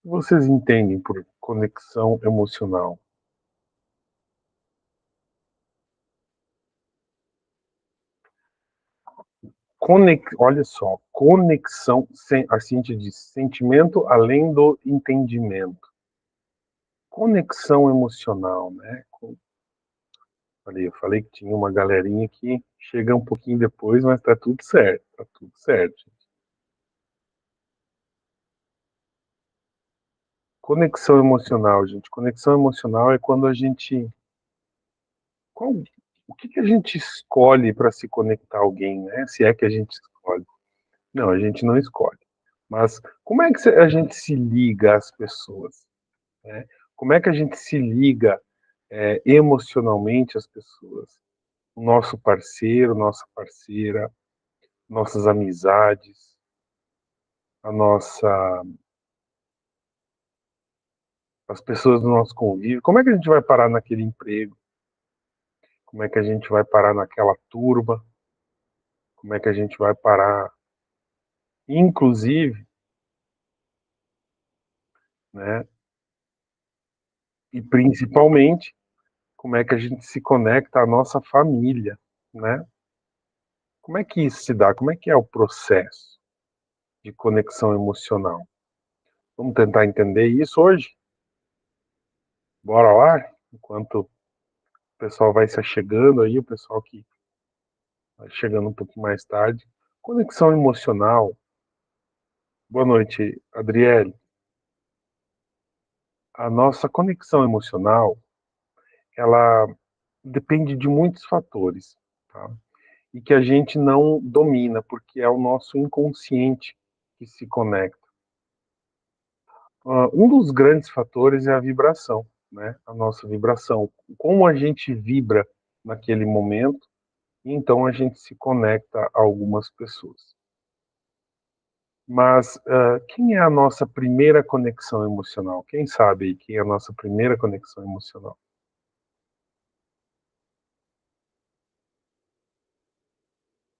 Vocês entendem por conexão emocional? Olha só, conexão, assim a gente diz, sentimento além do entendimento. Conexão emocional, né? Eu falei que tinha uma galerinha que chega um pouquinho depois, mas tá tudo certo, tá tudo certo. Conexão emocional, gente. Conexão emocional é quando a gente. Qual, o que a gente escolhe para se conectar a alguém, né? Se é que a gente escolhe. Não, a gente não escolhe. Mas como é que a gente se liga às pessoas, né? Como é que a gente se liga emocionalmente às pessoas? O nosso parceiro, nossa parceira, nossas amizades, a nossa, as pessoas do nosso convívio. Como é que a gente vai parar naquele emprego? Como é que a gente vai parar naquela turma? Como é que a gente vai parar, inclusive, né? E principalmente, como é que a gente se conecta à nossa família, né? Como é que isso se dá? Como é que é o processo de conexão emocional? Vamos tentar entender isso hoje? Bora lá? Enquanto o pessoal vai se achegando aí, o pessoal que vai chegando um pouquinho mais tarde. Conexão emocional. Boa noite, Adriele. A nossa conexão emocional, ela depende de muitos fatores, tá? E que a gente não domina, porque é o nosso inconsciente que se conecta. Um dos grandes fatores é a vibração, né? A nossa vibração. Como a gente vibra naquele momento, então a gente se conecta a algumas pessoas. Mas quem é a nossa primeira conexão emocional? Quem sabe aí quem é a nossa primeira conexão emocional?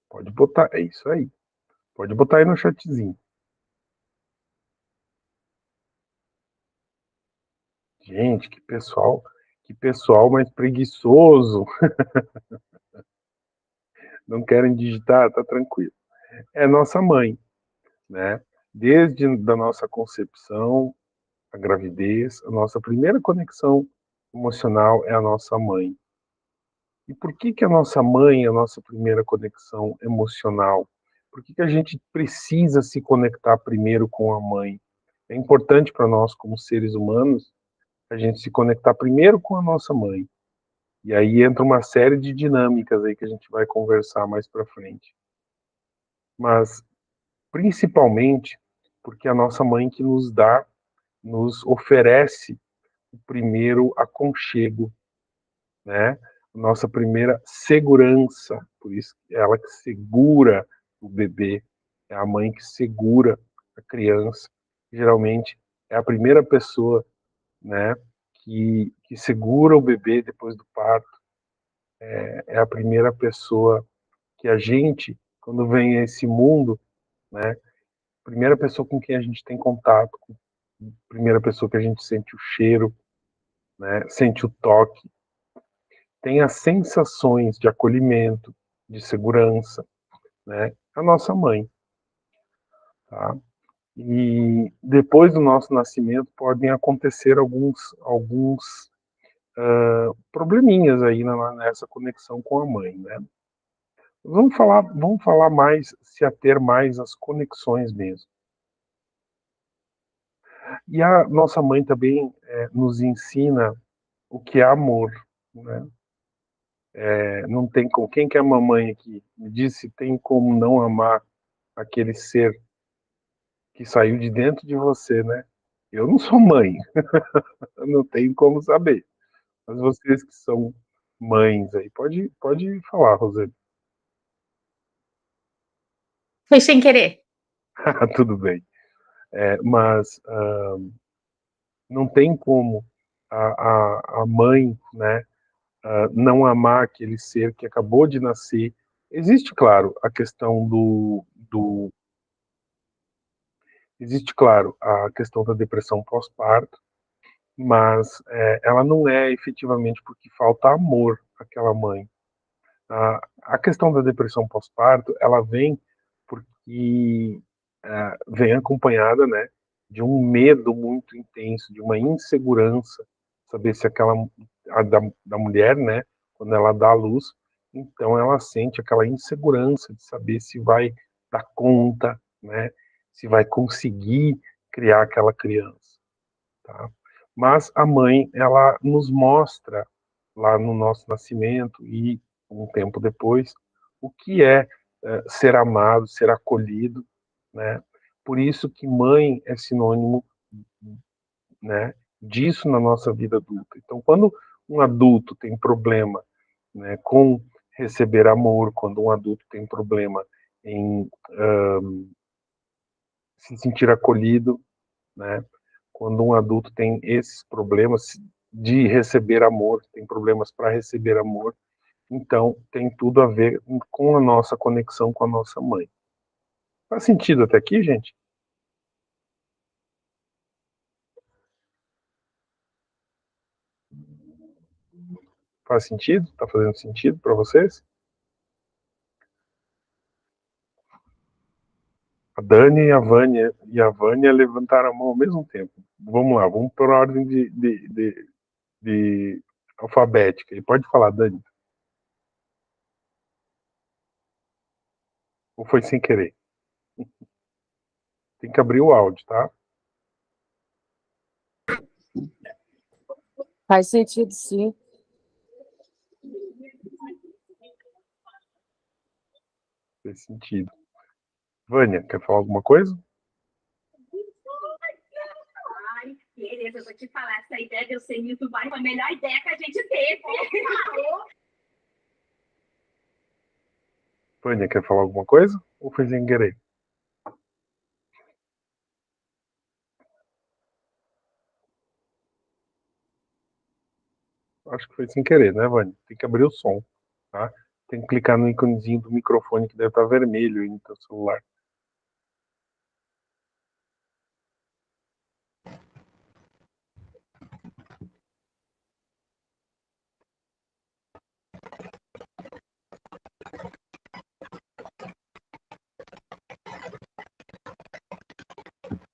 Pode botar, é isso aí. Pode botar aí no chatzinho. Gente, que pessoal mais preguiçoso. Não querem digitar, tá tranquilo. É nossa mãe, né? Desde da nossa concepção, a gravidez, a nossa primeira conexão emocional é a nossa mãe. E por que que a nossa mãe é a nossa primeira conexão emocional? Por que que a gente precisa se conectar primeiro com a mãe? É importante para nós, como seres humanos, a gente se conectar primeiro com a nossa mãe. E aí entra uma série de dinâmicas aí que a gente vai conversar mais para frente. Mas principalmente porque é a nossa mãe que nos dá, nos oferece o primeiro aconchego, né? Nossa primeira segurança, por isso é ela que segura o bebê, é a mãe que segura a criança. Geralmente é a primeira pessoa, né, que segura o bebê depois do parto, é a primeira pessoa que a gente, quando vem a esse mundo, né, primeira pessoa com quem a gente tem contato, primeira pessoa que a gente sente o cheiro, né, sente o toque, tem as sensações de acolhimento, de segurança, né? A nossa mãe, tá? E depois do nosso nascimento podem acontecer alguns probleminhas aí nessa conexão com a mãe, né? Vamos falar mais, se ater mais às conexões mesmo. E a nossa mãe também nos ensina o que é amor, né? Não tem com quem que é a mamãe aqui me diz se tem como não amar aquele ser que saiu de dentro de você, né? Eu não sou mãe, eu não tenho como saber. Mas vocês que são mães aí, pode falar, Rosane. Foi sem querer. Tudo bem. Mas não tem como a mãe, né, não amar aquele ser que acabou de nascer. Existe, claro, a questão Existe, claro, a questão da depressão pós-parto, mas ela não é efetivamente porque falta amor àquela mãe. A questão da depressão pós-parto, ela vem porque vem acompanhada, né, de um medo muito intenso, de uma insegurança, saber se aquela da mulher, né, quando ela dá à luz, então ela sente aquela insegurança de saber se vai dar conta, né, se vai conseguir criar aquela criança, tá? Mas a mãe, ela nos mostra lá no nosso nascimento e um tempo depois o que é ser amado, ser acolhido, né? Por isso que mãe é sinônimo, né, disso na nossa vida adulta. Então, quando um adulto tem problema, né, com receber amor, quando um adulto tem problema em se sentir acolhido, né? Quando um adulto tem esses problemas de receber amor, tem problemas para receber amor, então tem tudo a ver com a nossa conexão com a nossa mãe. Faz sentido até aqui, gente? Faz sentido? Tá fazendo sentido para vocês? A Dani e a Vânia levantaram a mão ao mesmo tempo. Vamos lá, vamos por ordem de alfabética. E pode falar, Dani. Ou foi sem querer? Tem que abrir o áudio, tá? Faz sentido, sim. Faz sentido. Vânia, quer falar alguma coisa? Ai, beleza, eu vou te falar. Essa ideia de eu ser muito vai foi a melhor ideia que a gente teve. Vânia, quer falar alguma coisa? Ou foi sem querer? Acho que foi sem querer, né, Vânia? Tem que abrir o som, tá? Tem que clicar no íconezinho do microfone que deve estar vermelho aí no teu celular.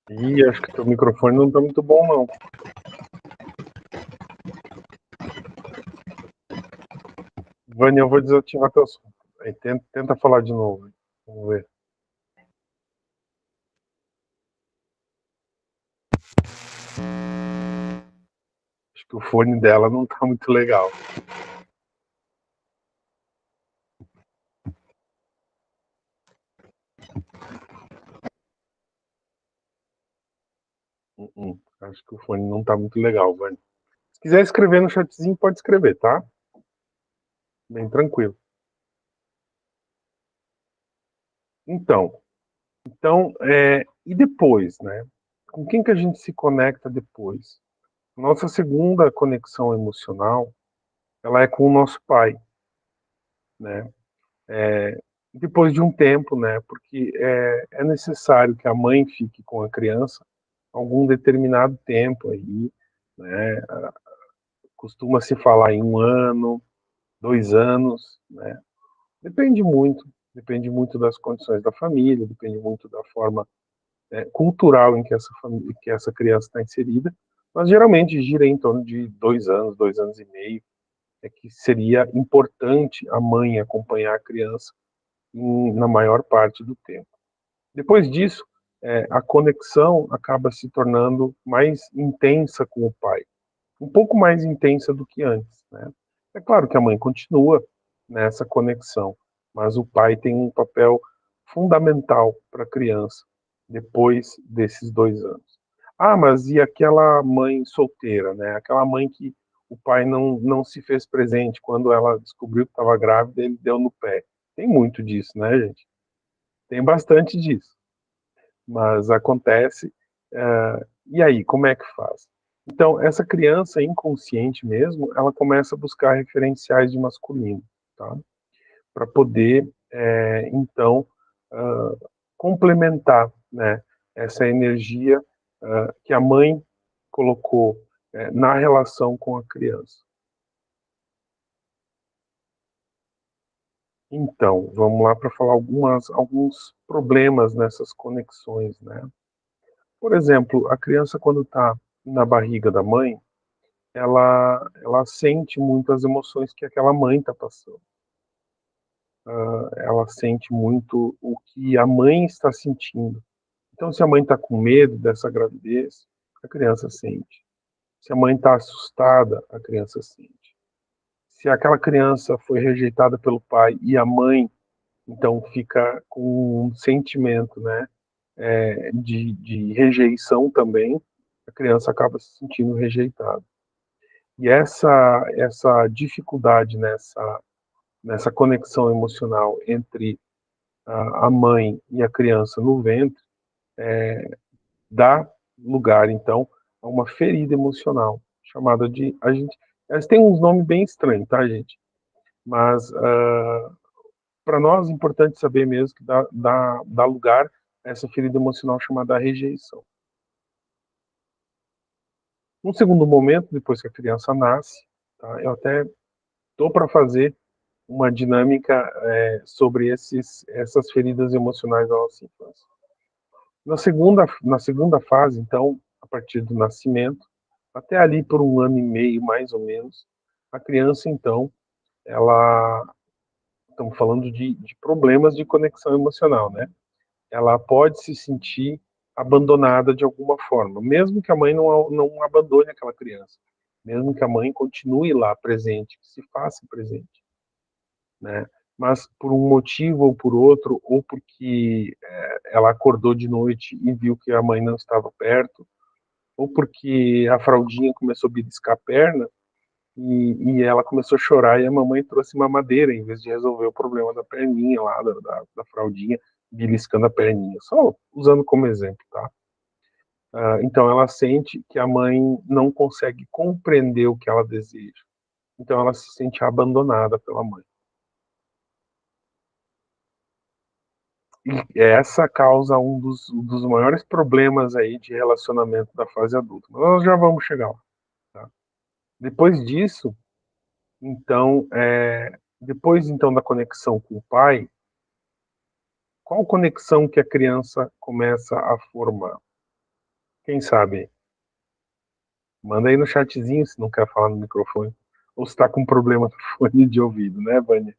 Ih, acho que teu microfone não tá muito bom, não. Vânia, eu vou desativar teu som. Aí, tenta falar de novo. Vamos ver. Acho que o fone dela não tá muito legal. Acho que o fone não tá muito legal, Vânia. Se quiser escrever no chatzinho, pode escrever, tá? Bem tranquilo. Então, e depois, né? Com quem que a gente se conecta depois? Nossa segunda conexão emocional, ela é com o nosso pai, né? Depois de um tempo, né? Porque é necessário que a mãe fique com a criança algum determinado tempo aí, né? Costuma se falar em 1 ano, 2 anos, né? Depende muito das condições da família, depende muito da forma cultural em que que essa criança está inserida, mas geralmente gira em torno de 2 anos, 2 anos e meio, é que seria importante a mãe acompanhar a criança na maior parte do tempo. Depois disso, a conexão acaba se tornando mais intensa com o pai, um pouco mais intensa do que antes, né? É claro que a mãe continua nessa conexão, mas o pai tem um papel fundamental para a criança depois desses 2 anos. Ah, mas e aquela mãe solteira, né? Aquela mãe que o pai não se fez presente quando ela descobriu que estava grávida, ele deu no pé. Tem muito disso, né, gente? Tem bastante disso, mas acontece. E aí, como é que faz? Então, essa criança inconsciente mesmo, ela começa a buscar referenciais de masculino, tá? Para poder, então, complementar, né? essa energia que a mãe colocou na relação com a criança. Então, vamos lá para falar alguns problemas nessas conexões, né? Por exemplo, a criança quando está na barriga da mãe, ela sente muito as emoções que aquela mãe está passando. Ela sente muito o que a mãe está sentindo. Então, se a mãe está com medo dessa gravidez, a criança sente. Se a mãe está assustada, a criança sente. Se aquela criança foi rejeitada pelo pai e a mãe, então, fica com um sentimento, né, de rejeição também, a criança acaba se sentindo rejeitada. E essa dificuldade nessa conexão emocional entre a mãe e a criança no ventre dá lugar, então, a uma ferida emocional, chamada de... Elas têm uns nomes bem estranhos, tá, gente? Mas, para nós, é importante saber mesmo que dá lugar a essa ferida emocional chamada rejeição. Num segundo momento, depois que a criança nasce, tá, eu até estou para fazer uma dinâmica sobre essas feridas emocionais da nossa infância. Na segunda fase, então, a partir do nascimento, até ali por 1 ano e meio, mais ou menos, a criança, então, ela... Estamos falando de problemas de conexão emocional, né? Ela pode se sentir abandonada de alguma forma, mesmo que a mãe não abandone aquela criança, mesmo que a mãe continue lá presente, que se faça presente, né? Mas por um motivo ou por outro, ou porque ela acordou de noite e viu que a mãe não estava perto, ou porque a fraldinha começou a beliscar a perna e ela começou a chorar e a mamãe trouxe mamadeira em vez de resolver o problema da perninha lá, da fraldinha beliscando a perninha. Só usando como exemplo, tá? Então ela sente que a mãe não consegue compreender o que ela deseja. Então ela se sente abandonada pela mãe. E essa causa um dos maiores problemas aí de relacionamento da fase adulta. Mas nós já vamos chegar lá. Tá? Depois disso, então, depois então da conexão com o pai, qual conexão que a criança começa a formar? Quem sabe? Manda aí no chatzinho se não quer falar no microfone. Ou se está com problema no fone de ouvido, né, Vânia?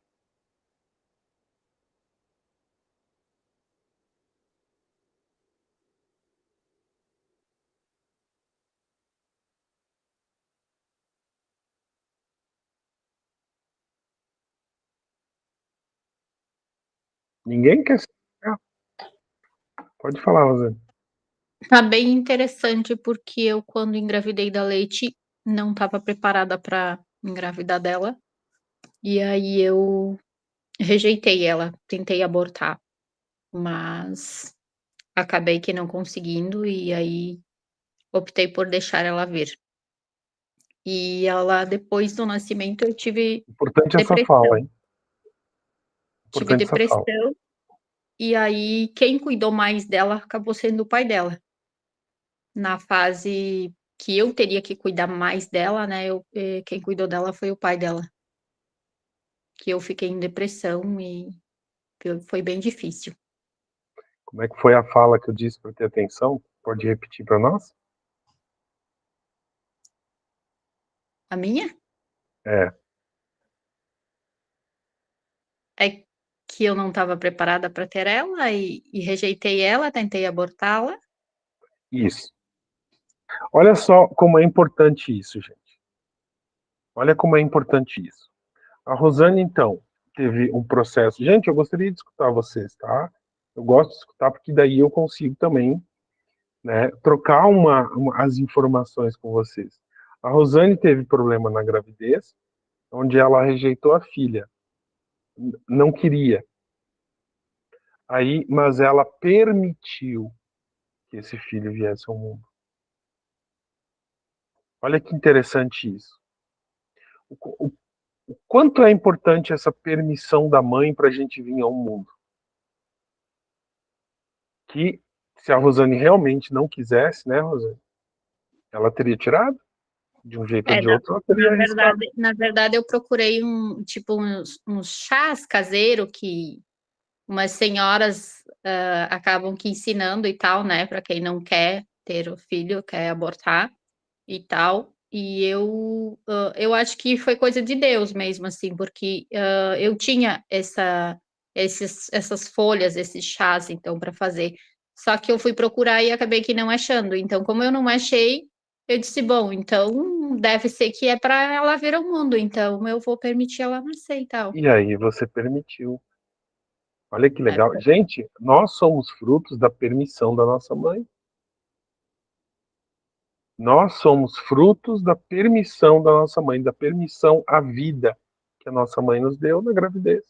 Ninguém quer. Ah, pode falar, Rosane. Tá bem interessante, porque eu, quando engravidei da Leite, não estava preparada para engravidar dela. E aí eu rejeitei ela, tentei abortar, mas acabei que não conseguindo, e aí optei por deixar ela vir. E ela, depois do nascimento, eu tive Importante essa fala, depressão. hein? Tive Importante essa fala. depressão, e aí quem cuidou mais dela acabou sendo o pai dela. Na fase que eu teria que cuidar mais dela, né, quem cuidou dela foi o pai dela. Que eu fiquei em depressão e foi bem difícil. Como é que foi a fala que eu disse para ter atenção? Pode repetir para nós? A minha É, é que eu não estava preparada para ter ela e rejeitei ela, tentei abortá-la. isso. Olha só como é importante isso, gente. Olha como é importante isso. A Rosane, então, teve um processo. Gente, eu gostaria de escutar vocês, tá? Eu gosto de escutar porque daí eu consigo também, né, trocar as informações com vocês. A Rosane teve problema na gravidez, onde ela rejeitou a filha. Não queria. Aí, mas ela permitiu que esse filho viesse ao mundo. Olha que interessante isso. O quanto é importante essa permissão da mãe para a gente vir ao mundo. Que Se a Rosane realmente não quisesse, né, Rosane? Ela teria tirado. De um jeito ou de Na, outro, ela teria arriscado. na verdade, eu procurei uns chás caseiros que umas senhoras acabam que ensinando e tal, né? Para quem não quer ter o filho, quer abortar e tal. E eu acho que foi coisa de Deus mesmo, assim, porque eu tinha essas folhas, esses chás, então, para fazer. Só que eu fui procurar e acabei que não achando. Então, como eu não achei, eu disse, bom, então deve ser que é para ela vir ao mundo, então eu vou permitir ela nascer e tal. E aí você permitiu. Olha que É, legal. Gente, nós somos frutos da permissão da nossa mãe. Nós somos frutos da permissão da nossa mãe, da permissão à vida que a nossa mãe nos deu na gravidez.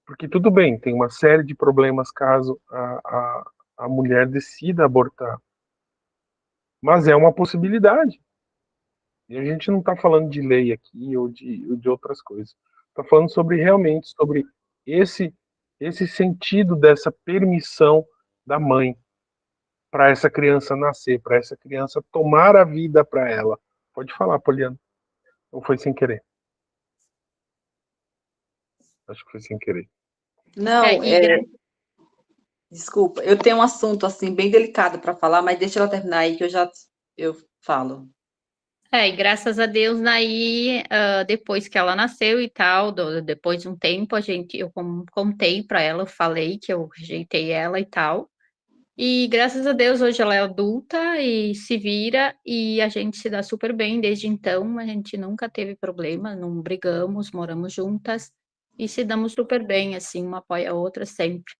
Porque tudo bem, tem uma série de problemas caso a mulher decida abortar. Mas é uma possibilidade. E a gente não está falando de lei aqui ou de outras coisas. Está falando sobre realmente sobre esse esse sentido dessa permissão da mãe para essa criança nascer, para essa criança tomar a vida para ela. Pode falar, Poliana. Ou foi sem querer? Acho que foi sem querer. Não, e desculpa, eu tenho um assunto assim bem delicado para falar, mas deixa ela terminar aí que eu falo. e graças a Deus, daí, depois que ela nasceu e tal, depois de um tempo, eu contei para ela, eu falei que eu rejeitei ela e tal. E graças a Deus, hoje ela é adulta e se vira, e a gente se dá super bem desde então. A gente nunca teve problema, não brigamos, moramos juntas e se damos super bem, assim, uma apoia a outra sempre.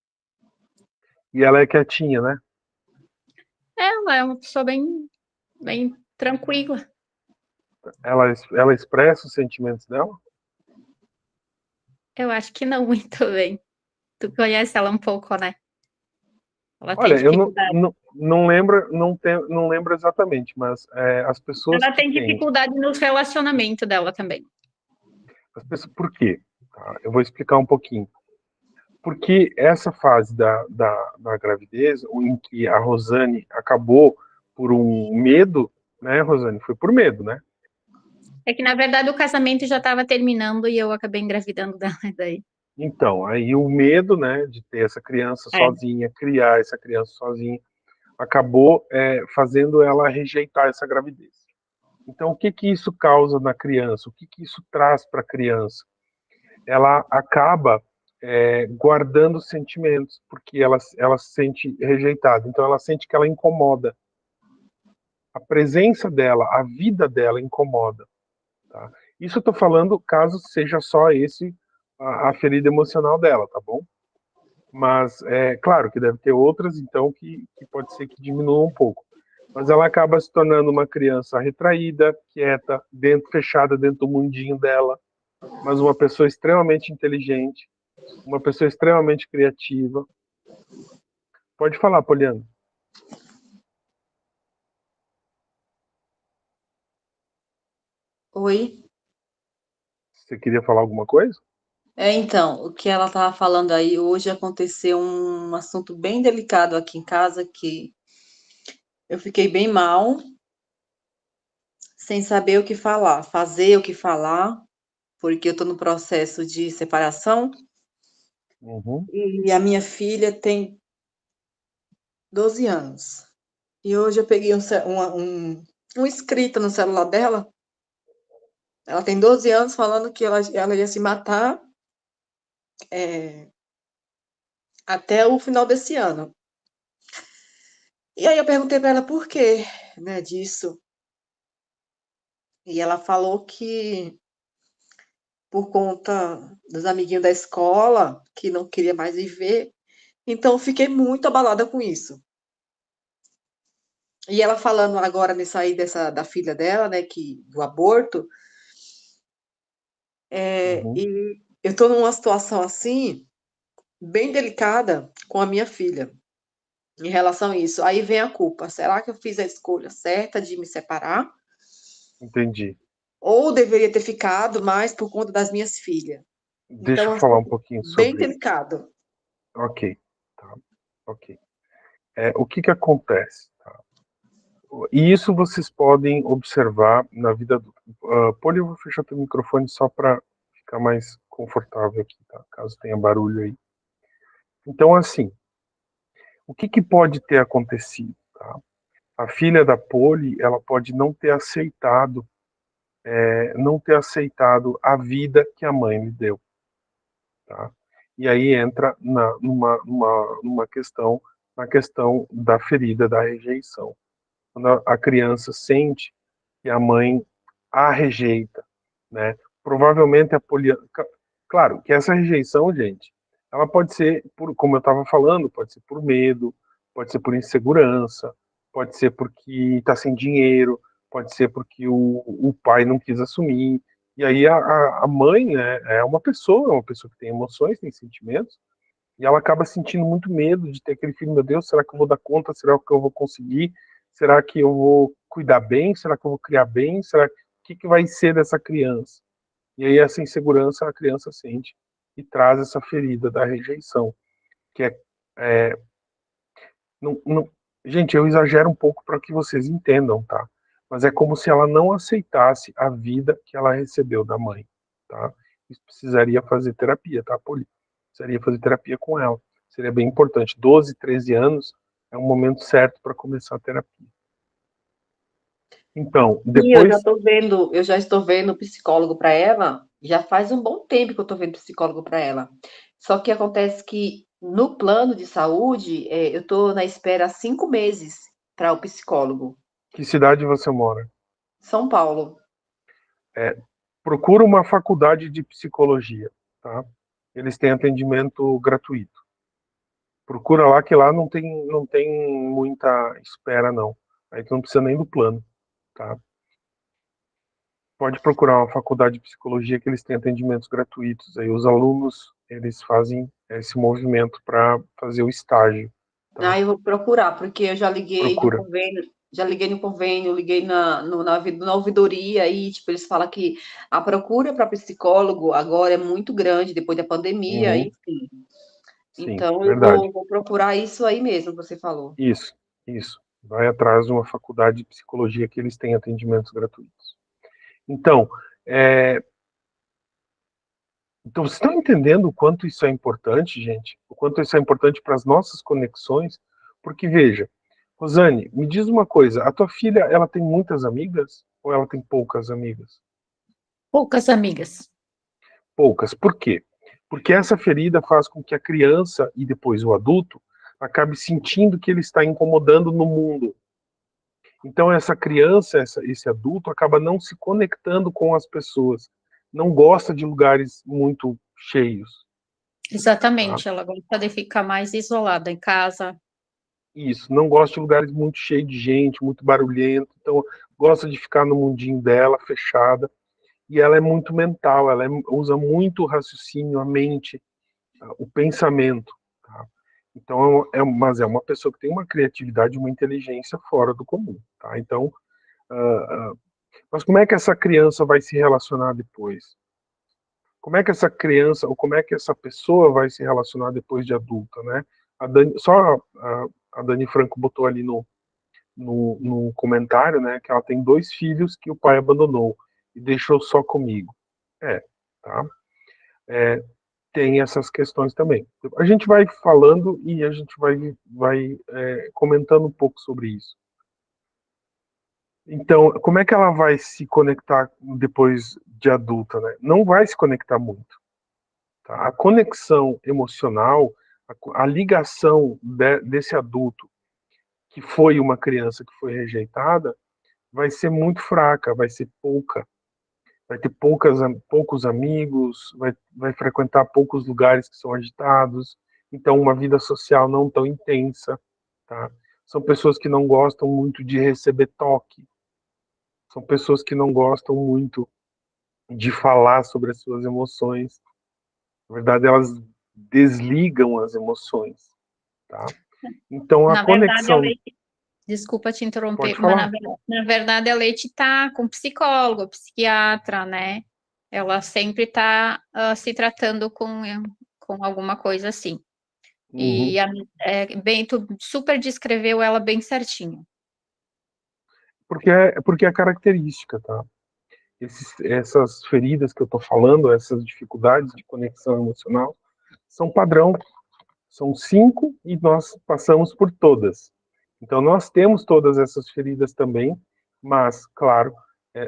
E ela é quietinha, né? Ela é uma pessoa bem tranquila. Ela expressa os sentimentos dela? Eu acho que não muito bem. Tu conhece ela um pouco, né? Ela tem Olha, eu não, dificuldade. não, não lembro, não lembro exatamente, mas as pessoas Ela que tem têm. dificuldade nos relacionamentos dela também. Por quê? Tá, eu vou explicar um pouquinho. Porque essa fase da gravidez, em que a Rosane acabou por um medo, né, Rosane? Foi por medo, né? É que, na verdade, o casamento já estava terminando e eu acabei engravidando dela daí. Então, aí o medo, né, de ter essa criança É. sozinha, criar essa criança sozinha, acabou fazendo ela rejeitar essa gravidez. Então, o que que isso causa na criança? O que que isso traz para a criança? Ela acaba guardando sentimentos, porque ela se sente rejeitada. Então, ela sente que ela incomoda. A presença dela, a vida dela incomoda. Tá? Isso eu estou falando caso seja só esse a ferida emocional dela, tá bom? Mas é claro que deve ter outras, então, que pode ser que diminua um pouco. Mas ela acaba se tornando uma criança retraída, quieta, fechada dentro do mundinho dela, mas uma pessoa extremamente inteligente, uma pessoa extremamente criativa. Pode falar, Poliana. Oi? Você queria falar alguma coisa? Então, o que ela estava falando aí, hoje aconteceu um assunto bem delicado aqui em casa, que eu fiquei bem mal, sem saber o que falar, fazer o que falar, porque eu estou no processo de separação Uhum. e a minha filha tem 12 anos. E hoje eu peguei um escrito no celular dela. Ela tem 12 anos falando que ela ia se matar até o final desse ano. E aí eu perguntei para ela por quê, né, disso. E ela falou que por conta dos amiguinhos da escola, que não queria mais viver. Então eu fiquei muito abalada com isso. E ela falando agora nisso aí da filha dela, né, do aborto, Uhum. e eu estou numa situação assim, bem delicada com a minha filha, em relação a isso. Aí vem a culpa. Será que eu fiz a escolha certa de me separar? Entendi. Ou deveria ter ficado mais por conta das minhas filhas? Deixa Então, eu é um falar um assunto pouquinho bem sobre. delicado. Ok. Tá. Ok. O que acontece? Tá? E isso vocês podem observar na vida adulta. Poli, eu vou fechar teu microfone só para ficar mais confortável aqui, tá? Caso tenha barulho aí. Então, assim, o que pode ter acontecido? Tá? A filha da Poli, ela pode não ter aceitado a vida que a mãe lhe deu, tá? E aí entra numa questão, na questão da ferida da rejeição. Quando a criança sente que a mãe a rejeita, né? Provavelmente a Poliana, claro, que essa rejeição, gente, ela pode ser por, como eu estava falando, pode ser por medo, pode ser por insegurança, pode ser porque está sem dinheiro, pode ser porque o pai não quis assumir. E aí a mãe, né, é uma pessoa que tem emoções, tem sentimentos, e ela acaba sentindo muito medo de ter aquele filho, meu Deus, será que eu vou dar conta? Será que eu vou conseguir? Será que eu vou cuidar bem? Será que eu vou criar bem? Será que vai ser dessa criança? E aí essa insegurança a criança sente e traz essa ferida da rejeição, que é não, não, gente, eu exagero um pouco para que vocês entendam, tá? Mas é como se ela não aceitasse a vida que ela recebeu da mãe, tá? Isso precisaria fazer terapia, tá, Poli? Precisaria fazer terapia com ela. Seria bem importante. 12, 13 anos é um momento certo para começar a terapia. Então, E depois. eu já estou vendo psicólogo para ela, já faz um bom tempo que eu estou vendo psicólogo para ela. Só que acontece que no plano de saúde, eu estou na espera há 5 meses para o psicólogo. Que cidade você mora? São Paulo. Procura uma faculdade de psicologia, tá? Eles têm atendimento gratuito. Procura lá que lá não tem muita espera não. Aí tu não precisa nem do plano, tá? Pode procurar uma faculdade de psicologia que eles têm atendimentos gratuitos. Aí os alunos, eles fazem esse movimento para fazer o estágio, tá? Ah, eu vou procurar, porque eu já liguei no Procura. convênio, liguei na ouvidoria e, tipo, eles falam que a procura para psicólogo agora é muito grande depois da pandemia, Uhum, enfim. sim, Então eu verdade. vou procurar isso aí mesmo que você falou. Isso. Vai atrás de uma faculdade de psicologia que eles têm atendimentos gratuitos. Então, é, Então, vocês estão entendendo o quanto isso é importante, gente? O quanto isso é importante para as nossas conexões? Porque, veja, Rosane, me diz uma coisa: a tua filha, ela tem muitas amigas ou ela tem poucas amigas? Poucas amigas. Poucas. Por quê? Porque essa ferida faz com que a criança e depois o adulto acabe sentindo que ele está incomodando no mundo. Então, essa criança, esse adulto, acaba não se conectando com as pessoas, não gosta de lugares muito cheios. Tá? Exatamente, ela gosta de ficar mais isolada em casa. Isso, não gosta de lugares muito cheios de gente, muito barulhento, então gosta de ficar no mundinho dela, fechada, e ela é muito mental, usa muito o raciocínio, a mente, tá? O pensamento, tá? Então, mas é uma pessoa que tem uma criatividade, uma inteligência fora do comum, tá? Então, mas como é que essa criança vai se relacionar depois? Como é que essa criança, ou como é que essa pessoa vai se relacionar depois de adulta, né? A Dani Franco botou ali no comentário, né, que ela tem 2 filhos que o pai abandonou e deixou só comigo. Tá? É, tem essas questões também. A gente vai falando e a gente vai comentando um pouco sobre isso. Então, como é que ela vai se conectar depois de adulta, né? Não vai se conectar muito. Tá? A conexão emocional, a ligação desse adulto que foi uma criança que foi rejeitada, vai ser muito fraca, vai ser pouca. Vai ter poucos amigos, vai frequentar poucos lugares que são agitados, então uma vida social não tão intensa, tá? São pessoas que não gostam muito de receber toque, são pessoas que não gostam muito de falar sobre as suas emoções. Na verdade, elas desligam as emoções, tá? Então a Na verdade, a conexão, Leite, desculpa te pode interromper, mas falar. na verdade a Leite está com psicólogo, psiquiatra, né? Ela sempre está se tratando com alguma coisa assim. Uhum. E tu super descreveu ela bem certinho. Porque é característica, tá? Essas feridas que eu tô falando, essas dificuldades de conexão emocional, são padrão. São 5 e nós passamos por todas. Então, nós temos todas essas feridas também, mas, claro,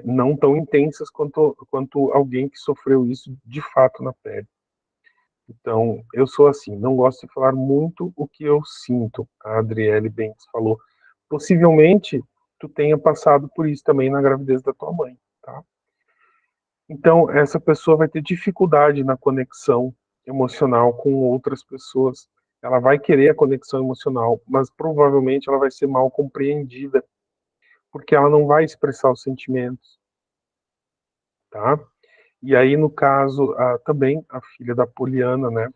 não tão intensas quanto alguém que sofreu isso de fato na pele. Então, eu sou assim, não gosto de falar muito o que eu sinto. A Adriele Bentes falou. Possivelmente, tu tenha passado por isso também na gravidez da tua mãe, tá? Então, essa pessoa vai ter dificuldade na conexão emocional com outras pessoas. Ela vai querer a conexão emocional, mas provavelmente ela vai ser mal compreendida, porque ela não vai expressar os sentimentos, tá? E aí, no caso, também a filha da Poliana, né,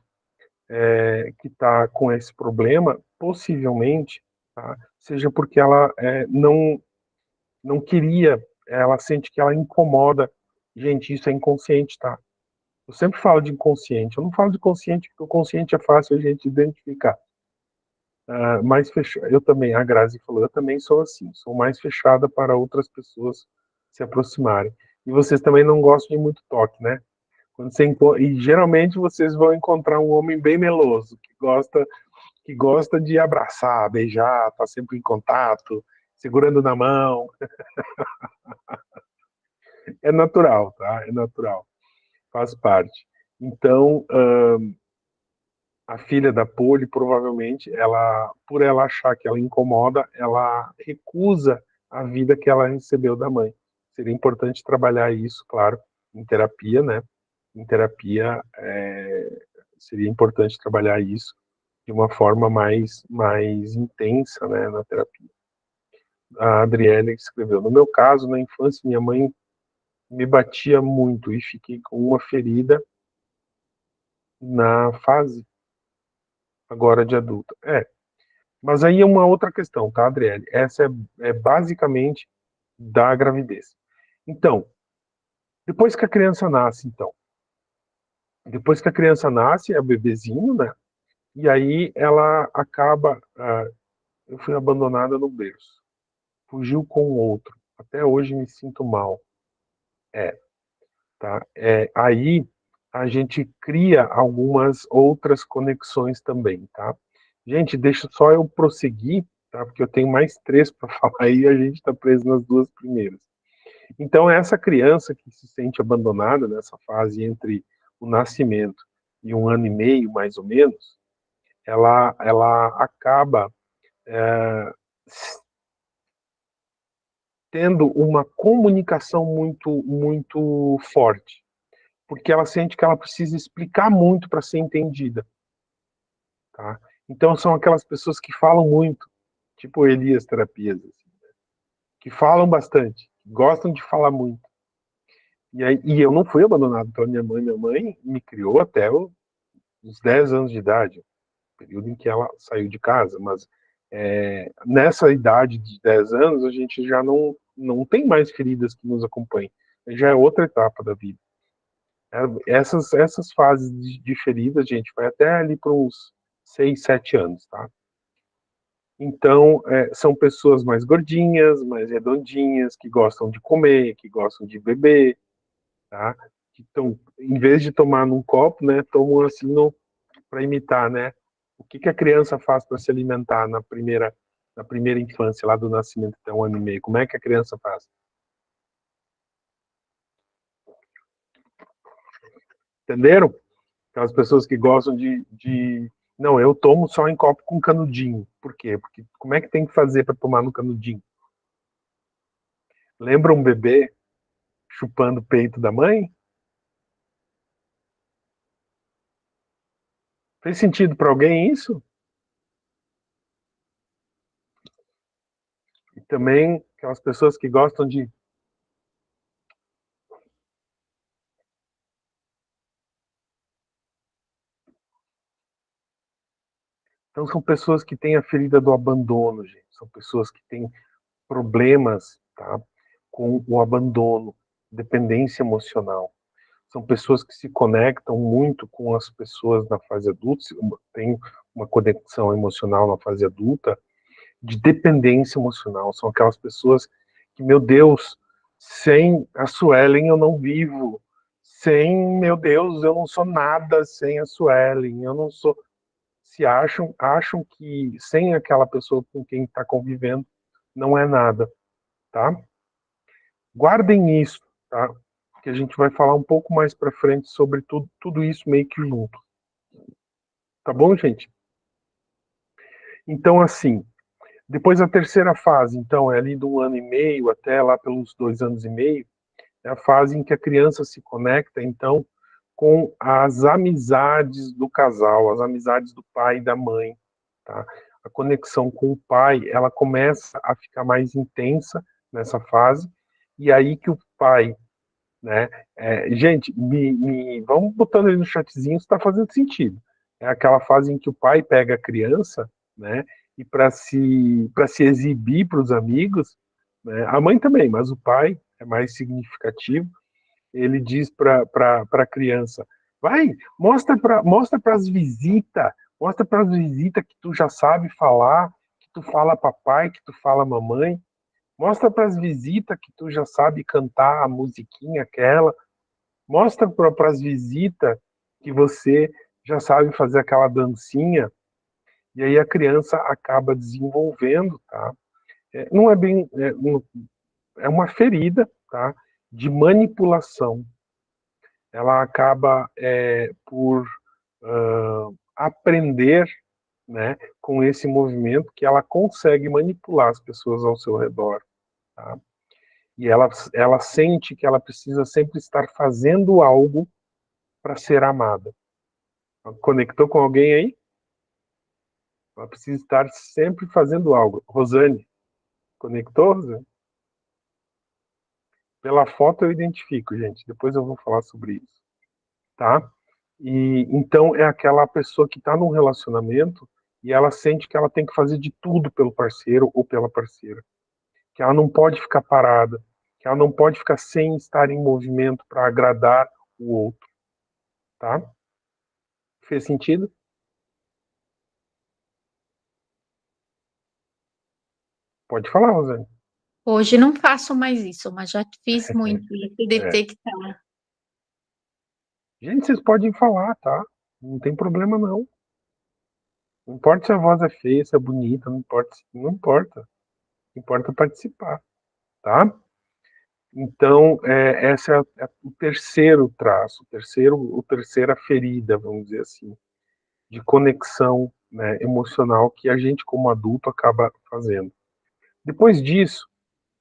que está com esse problema, possivelmente, tá, seja porque ela não queria, ela sente que ela incomoda. Gente, isso é inconsciente, tá? Eu sempre falo de inconsciente. Eu não falo de consciente, porque o consciente é fácil a gente identificar. Mais fechado. Eu também, a Grazi falou, eu também sou assim. Sou mais fechada para outras pessoas se aproximarem. E vocês também não gostam de muito toque, né? E geralmente vocês vão encontrar um homem bem meloso, que gosta de abraçar, beijar, tá sempre em contato, segurando na mão. É natural, tá? É natural. Faz parte. Então, a filha da Poli, provavelmente, por ela achar que ela incomoda, ela recusa a vida que ela recebeu da mãe. Seria importante trabalhar isso, claro, em terapia, né? Em terapia, seria importante trabalhar isso de uma forma mais intensa, né, na terapia. A Adriele escreveu: no meu caso, na infância, minha mãe me batia muito e fiquei com uma ferida na fase agora de adulta. Mas aí é uma outra questão, tá, Adriele? Essa é basicamente da gravidez. Então, depois que a criança nasce, depois que a criança nasce, é o bebezinho, né? E aí ela acaba, eu fui abandonada no berço, fugiu com outro. Até hoje me sinto mal. É, tá? Aí a gente cria algumas outras conexões também, tá? Gente, deixa só eu prosseguir, tá? Porque eu tenho mais 3 para falar e a gente está preso nas 2 primeiras. Então, essa criança que se sente abandonada nessa fase entre o nascimento e 1 ano e meio, mais ou menos, ela acaba tendo uma comunicação muito forte, porque ela sente que ela precisa explicar muito para ser entendida, tá? Então, são aquelas pessoas que falam muito, tipo Elias Terapias, assim, que falam bastante, gostam de falar muito. E eu não fui abandonado pela minha mãe. Minha mãe me criou até os 10 anos de idade, período em que ela saiu de casa. Mas nessa idade de 10 anos, a gente já não tem mais feridas que nos acompanhem. Já é outra etapa da vida. Essas fases de feridas, gente, vai até ali para uns 6, 7 anos, tá? Então, são pessoas mais gordinhas, mais redondinhas, que gostam de comer, que gostam de beber, tá? Então, em vez de tomar num copo, né, tomam assim para imitar, né? O que a criança faz para se alimentar na primeira infância, lá do nascimento até 1 ano e meio? Como é que a criança faz? Entenderam? Aquelas pessoas que gostam não, eu tomo só em copo com canudinho. Por quê? Porque como é que tem que fazer para tomar no canudinho? Lembra um bebê chupando o peito da mãe? Fez sentido para alguém isso? E também aquelas pessoas que gostam de. Então, são pessoas que têm a ferida do abandono, gente. São pessoas que têm problemas, tá, com o abandono, dependência emocional. São pessoas que se conectam muito com as pessoas na fase adulta, têm uma conexão emocional na fase adulta, de dependência emocional. São aquelas pessoas que, meu Deus, sem a Suelen eu não vivo. Sem, meu Deus, eu não sou nada sem a Suelen. Eu não sou... Se acham que sem aquela pessoa com quem está convivendo, não é nada, tá? Guardem isso, tá? Que a gente vai falar um pouco mais para frente sobre tudo isso meio que junto. Tá bom, gente? Então, assim, depois a terceira fase, então, é ali do 1 ano e meio até lá pelos 2 anos e meio, é a fase em que a criança se conecta, então, com as amizades do casal, as amizades do pai e da mãe, tá? A conexão com o pai, ela começa a ficar mais intensa nessa fase, e aí que o pai, né? Gente, vamos botando aí no chatzinho se está fazendo sentido. É aquela fase em que o pai pega a criança, né? E para se exibir para os amigos, né? A mãe também, mas o pai é mais significativo. Ele diz para a criança: vai, mostra para as visitas que tu já sabe falar, que tu fala papai, que tu fala mamãe. Mostra para as visitas que tu já sabe cantar a musiquinha aquela. Mostra para as visitas que você já sabe fazer aquela dancinha. E aí a criança acaba desenvolvendo, tá? Não é bem... É uma ferida, tá? De manipulação. Ela acaba por aprender, né, com esse movimento que ela consegue manipular as pessoas ao seu redor, tá? E ela sente que ela precisa sempre estar fazendo algo para ser amada. Conectou com alguém aí? Ela precisa estar sempre fazendo algo. Rosane, conectou, Rosane? Pela foto eu identifico, gente. Depois eu vou falar sobre isso, tá? E então é aquela pessoa que está num relacionamento e ela sente que ela tem que fazer de tudo pelo parceiro ou pela parceira, que ela não pode ficar parada, que ela não pode ficar sem estar em movimento para agradar o outro, tá? Fez sentido? Pode falar, Rosane. Hoje não faço mais isso, mas já fiz muito isso de É. ter que estar. Gente, vocês podem falar, tá? Não tem problema não. Não importa se a voz é feia, se é bonita, não importa, não importa. Importa participar, tá? Então, esse é o terceiro traço, terceira ferida, vamos dizer assim, de conexão, né, emocional que a gente, como adulto, acaba fazendo. Depois disso,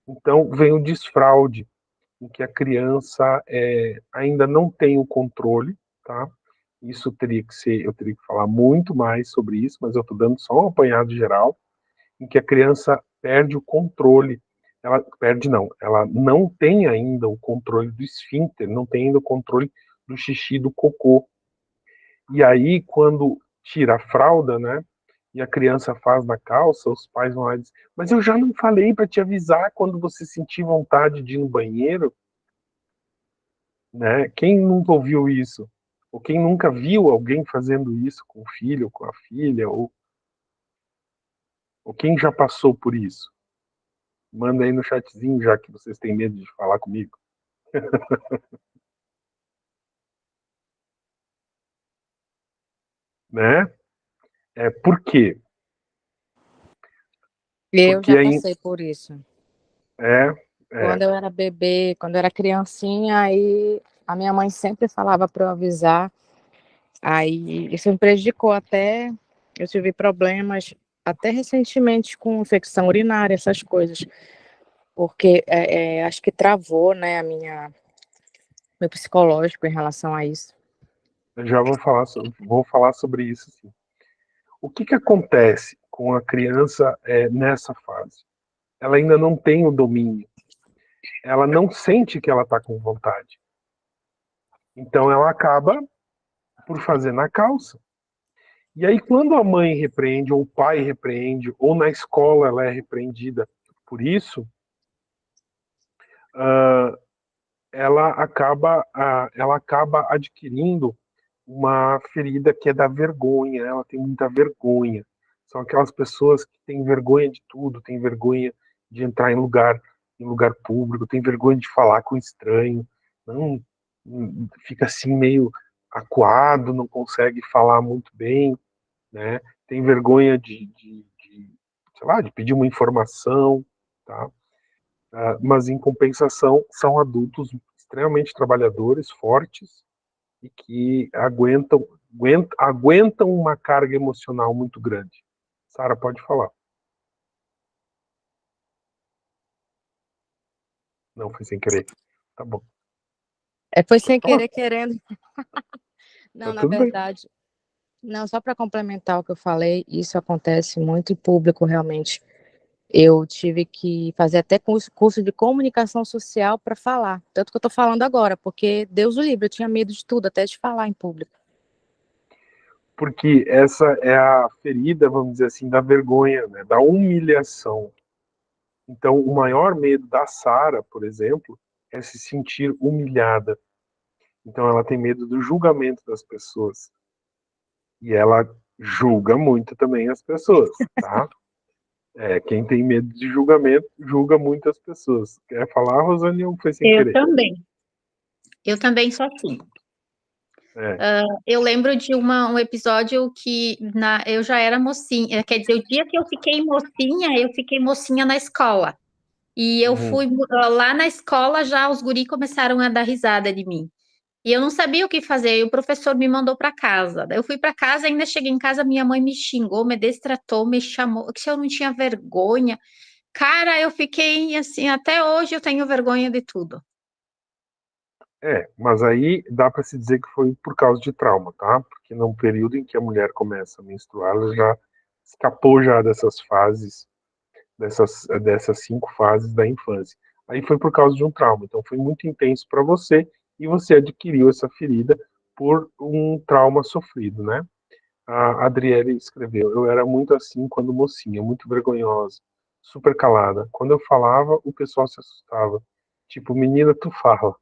então, vem o desfraude, em que a criança ainda não tem o controle, tá? Isso teria que ser, eu teria que falar muito mais sobre isso, mas eu estou dando só um apanhado geral, em que a criança perde o controle. Ela perde não, ela não tem ainda o controle do esfíncter, não tem ainda o controle do xixi, do cocô. E aí, quando tira a fralda, né, e a criança faz na calça, os pais vão lá e dizem: mas eu já não falei para te avisar quando você sentir vontade de ir no banheiro, né? Quem nunca ouviu isso? Ou quem nunca viu alguém fazendo isso com o filho, com a filha, ou quem já passou por isso? Manda aí no chatzinho, já que vocês têm medo de falar comigo. Né? Por quê? Eu Porque já aí passei por isso. é, é, Quando eu era bebê, quando eu era criancinha, aí a minha mãe sempre falava para eu avisar. Aí isso me prejudicou até. Eu tive problemas até recentemente com infecção urinária, essas coisas. Porque acho que travou, né, meu psicológico em relação a isso. eu já vou falar sobre isso, sim. O que acontece com a criança nessa fase? Ela ainda não tem o domínio. Ela não sente que ela está com vontade. Então ela acaba por fazer na calça. E aí, quando a mãe repreende, ou o pai repreende, ou na escola ela é repreendida por isso, ela acaba adquirindo uma ferida que é da vergonha, ela tem muita vergonha. São aquelas pessoas que têm vergonha de tudo, têm vergonha de entrar em lugar público, têm vergonha de falar com estranho, não fica assim meio acuado, não consegue falar muito bem, né? Tem vergonha sei lá, de pedir uma informação, tá? Mas em compensação são adultos extremamente trabalhadores, fortes e que aguentam uma carga emocional muito grande. Sara, pode falar. Não, foi sem querer. Tá bom. Foi sem Pode falar. querer, querendo. Não, Tá na tudo bem. verdade, não, só para complementar o que eu falei, isso acontece muito em público, realmente. Eu tive que fazer até curso de comunicação social para falar, tanto que eu estou falando agora, porque Deus o livre, eu tinha medo de tudo, até de falar em público. Porque essa é a ferida, vamos dizer assim, da vergonha, né? Da humilhação. Então, o maior medo da Sara, por exemplo, é se sentir humilhada. Então, ela tem medo do julgamento das pessoas. E ela julga muito também as pessoas, tá? Quem tem medo de julgamento, julga muitas pessoas. Quer falar, Rosane, ou foi sem Eu querer? também. Eu também sou assim. Eu lembro de um episódio que eu já era mocinha, quer dizer, o dia que eu fiquei mocinha na escola. E eu fui lá na escola, já os guri começaram a dar risada de mim. E eu não sabia o que fazer, e o professor me mandou para casa. Daí eu fui para casa, ainda cheguei em casa, minha mãe me xingou, me destratou, me chamou, que se eu não tinha vergonha. Cara, eu fiquei assim, até hoje eu tenho vergonha de tudo. Mas aí dá para se dizer que foi por causa de trauma, tá? Porque no período em que a mulher começa a menstruar, ela já escapou já dessas fases, dessas 5 fases da infância. Aí foi por causa de um trauma, então foi muito intenso para você e você adquiriu essa ferida por um trauma sofrido, né? A Adriele escreveu: eu era muito assim quando mocinha, muito vergonhosa, super calada. Quando eu falava, o pessoal se assustava. Tipo, menina, tu fala.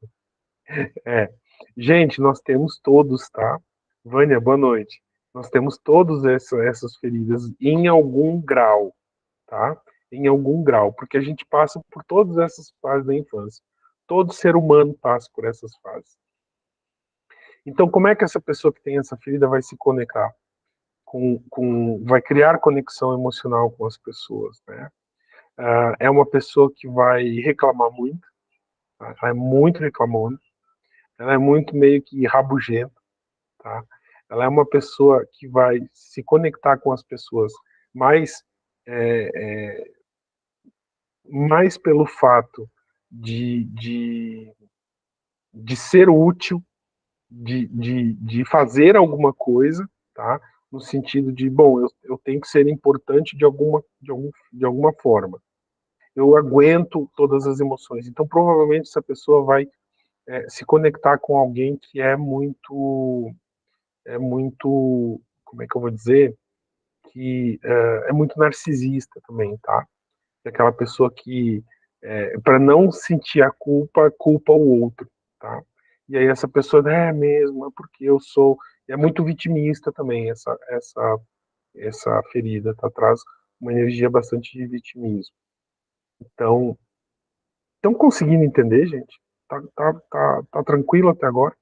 É. Gente, nós temos todos, tá? Vânia, boa noite. Nós temos todos essas feridas em algum grau, tá? Em algum grau, porque a gente passa por todas essas fases da infância. Todo ser humano passa por essas fases. Então, como é que essa pessoa que tem essa ferida vai se conectar? Vai criar conexão emocional com as pessoas, né? É uma pessoa que vai reclamar muito, tá? Ela é muito reclamona, ela é muito meio que rabugenta, tá? Ela é uma pessoa que vai se conectar com as pessoas mais, é, é, mais pelo fato de ser útil, de fazer alguma coisa, tá? No sentido de, bom, eu tenho que ser importante de alguma forma. Eu aguento todas as emoções. Então, provavelmente, essa pessoa vai se conectar com alguém que como é que eu vou dizer? Que é muito narcisista também, tá? É aquela pessoa que, para não sentir a culpa, culpa o outro, tá? E aí essa pessoa, é mesmo, é porque eu sou... É muito vitimista também, essa ferida, tá? Traz uma energia bastante de vitimismo. Então, estão conseguindo entender, gente? Tá tranquilo até agora?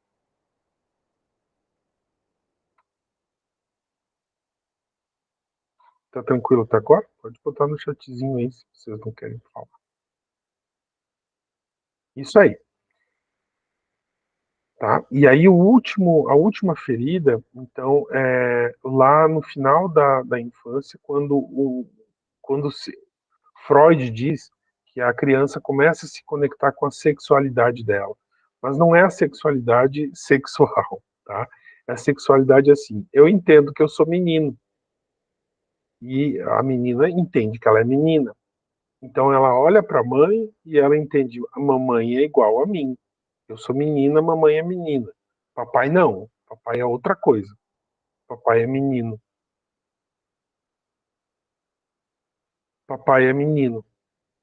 Tá tranquilo até agora? Pode botar no chatzinho aí se vocês não querem falar. Isso aí. Tá? E aí a última ferida, então, é lá no final da infância, Freud diz que a criança começa a se conectar com a sexualidade dela. Mas não é a sexualidade sexual, tá? É a sexualidade assim. Eu entendo que eu sou menino. E a menina entende que ela é menina. Então ela olha para a mãe e ela entende: a mamãe é igual a mim. Eu sou menina, mamãe é menina. Papai não. Papai é outra coisa. Papai é menino. Papai é menino.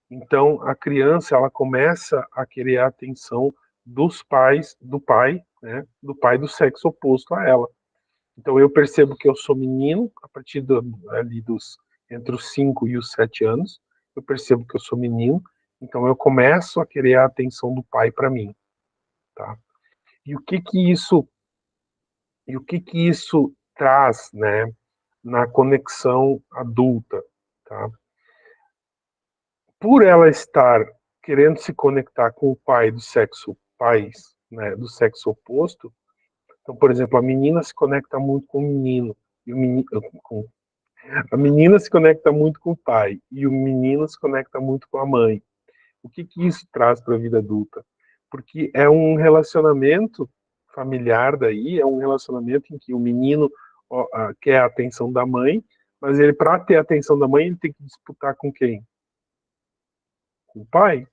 Então a criança ela começa a querer a atenção dos pais, do pai, né, do pai do sexo oposto a ela. Então eu percebo que eu sou menino a partir ali entre os 5 e os 7 anos. Eu percebo que eu sou menino, então eu começo a querer a atenção do pai para mim, tá? E o que que isso traz, né, na conexão adulta, tá? Por ela estar querendo se conectar com o pai do sexo pais, né, do sexo oposto. Então, por exemplo, a menina se conecta muito com o menino e o menino com a menina se conecta muito com o pai e o menino se conecta muito com a mãe. O que que isso traz para a vida adulta? Porque é um relacionamento familiar daí, é um relacionamento em que o menino quer a atenção da mãe, mas ele, para ter a atenção da mãe, ele tem que disputar com quem? Com o pai.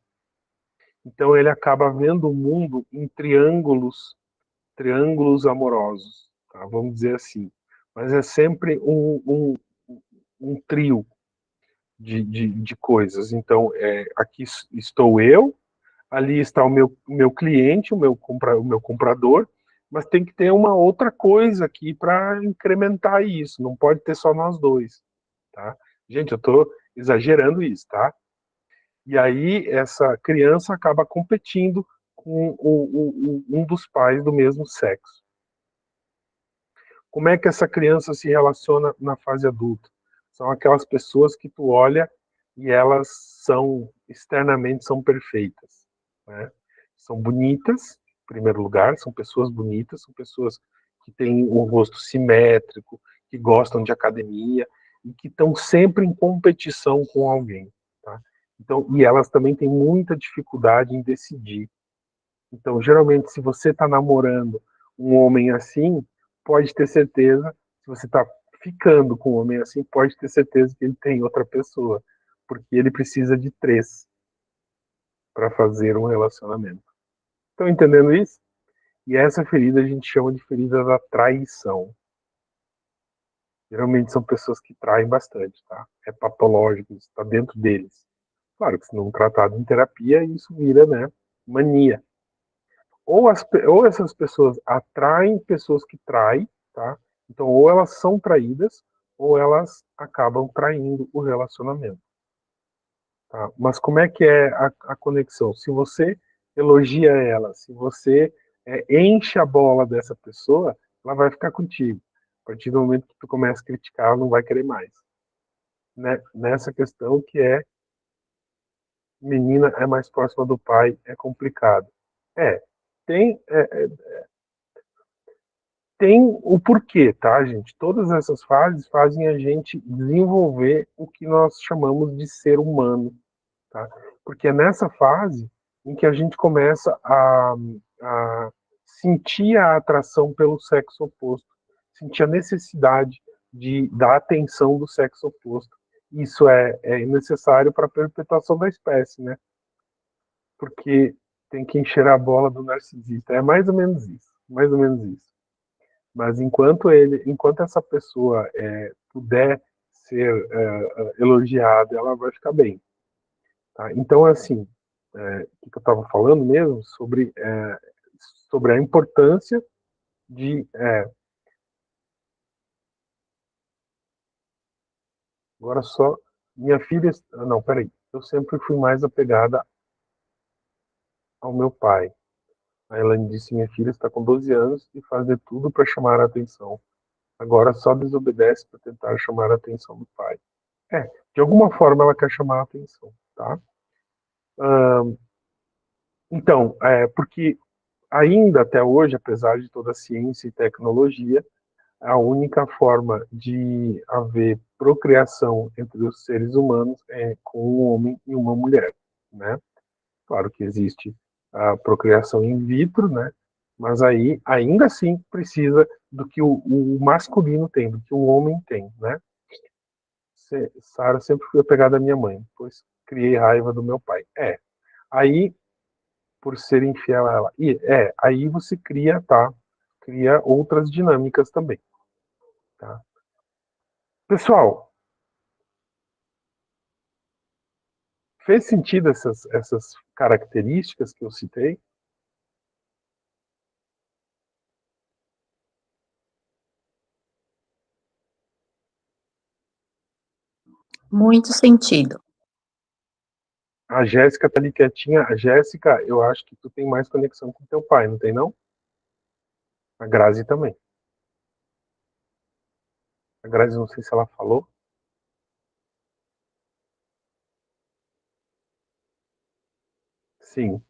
Então ele acaba vendo o mundo em triângulos amorosos, tá? Vamos dizer assim. Mas é sempre um trio de coisas. Então, aqui estou eu, ali está o meu cliente, o meu comprador, mas tem que ter uma outra coisa aqui para incrementar isso. Não pode ter só nós dois, tá? Gente, eu estou exagerando isso, tá? E aí essa criança acaba competindo com um dos pais do mesmo sexo. Como é que essa criança se relaciona na fase adulta? São aquelas pessoas que tu olha e elas externamente são perfeitas, né? São bonitas, em primeiro lugar, são pessoas bonitas, são pessoas que têm um rosto simétrico, que gostam de academia e que estão sempre em competição com alguém, tá? Então, e elas também têm muita dificuldade em decidir. Então, geralmente, se você está namorando um homem assim, pode ter certeza, se você está ficando com um homem assim, pode ter certeza que ele tem outra pessoa, porque ele precisa de 3 para fazer um relacionamento. Estão entendendo isso? E essa ferida a gente chama de ferida da traição. Geralmente são pessoas que traem bastante, tá? É patológico, está dentro deles. Claro que se não tratado em terapia, isso vira, né, mania. Ou essas pessoas atraem pessoas que traem, tá? Então, ou elas são traídas, ou elas acabam traindo o relacionamento. Tá? Mas como é que é a conexão? Se você elogia ela, se você enche a bola dessa pessoa, ela vai ficar contigo. A partir do momento que tu começa a criticar, ela não vai querer mais. Né? Nessa questão que menina é mais próxima do pai, é complicado. É, tem, é, tem o porquê, tá, gente? Todas essas fases fazem a gente desenvolver o que nós chamamos de ser humano, tá? Porque é nessa fase em que a gente começa a sentir a atração pelo sexo oposto, sentir a necessidade da atenção do sexo oposto. Isso é necessário para a perpetuação da espécie, né? Porque tem que encher a bola do narcisista. É mais ou menos isso, mais ou menos isso. Mas enquanto essa pessoa puder ser elogiada, ela vai ficar bem. Tá? Então, assim, o que eu estava falando mesmo sobre a importância de. Agora só. Minha filha. Não, peraí. Eu sempre fui mais apegada ao meu pai. A Elaine disse: minha filha está com 12 anos e faz de tudo para chamar a atenção. Agora só desobedece para tentar chamar a atenção do pai. De alguma forma ela quer chamar a atenção, tá? Então, porque ainda até hoje, apesar de toda a ciência e tecnologia, a única forma de haver procriação entre os seres humanos é com um homem e uma mulher, né? Claro que existe a procriação in vitro, né? Mas aí, ainda assim, precisa do que o masculino tem, do que o homem tem, né? Sara sempre foi apegada à minha mãe, pois criei raiva do meu pai. Aí, por ser infiel a ela. Aí você cria, tá? Cria outras dinâmicas também, tá? Pessoal, fez sentido essas características que eu citei? Muito sentido. A Jéssica tá ali quietinha. A Jéssica, eu acho que tu tem mais conexão com teu pai, não tem não? A Grazi também. A Grazi, não sei se ela falou. Sim,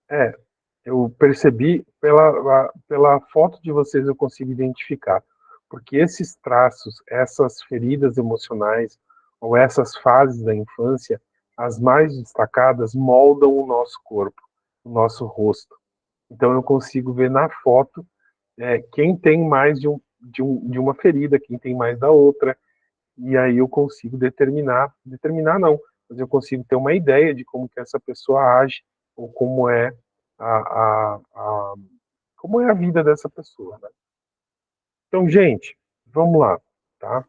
é. Eu percebi pela foto de vocês, eu consigo identificar. Porque esses traços, essas feridas emocionais, ou essas fases da infância, as mais destacadas, moldam o nosso corpo, o nosso rosto. Então eu consigo ver na foto quem tem mais de uma ferida, quem tem mais da outra, e aí eu consigo determinar não, mas eu consigo ter uma ideia de como que essa pessoa age, ou a como é a vida dessa pessoa, né? Então, gente, vamos lá, tá?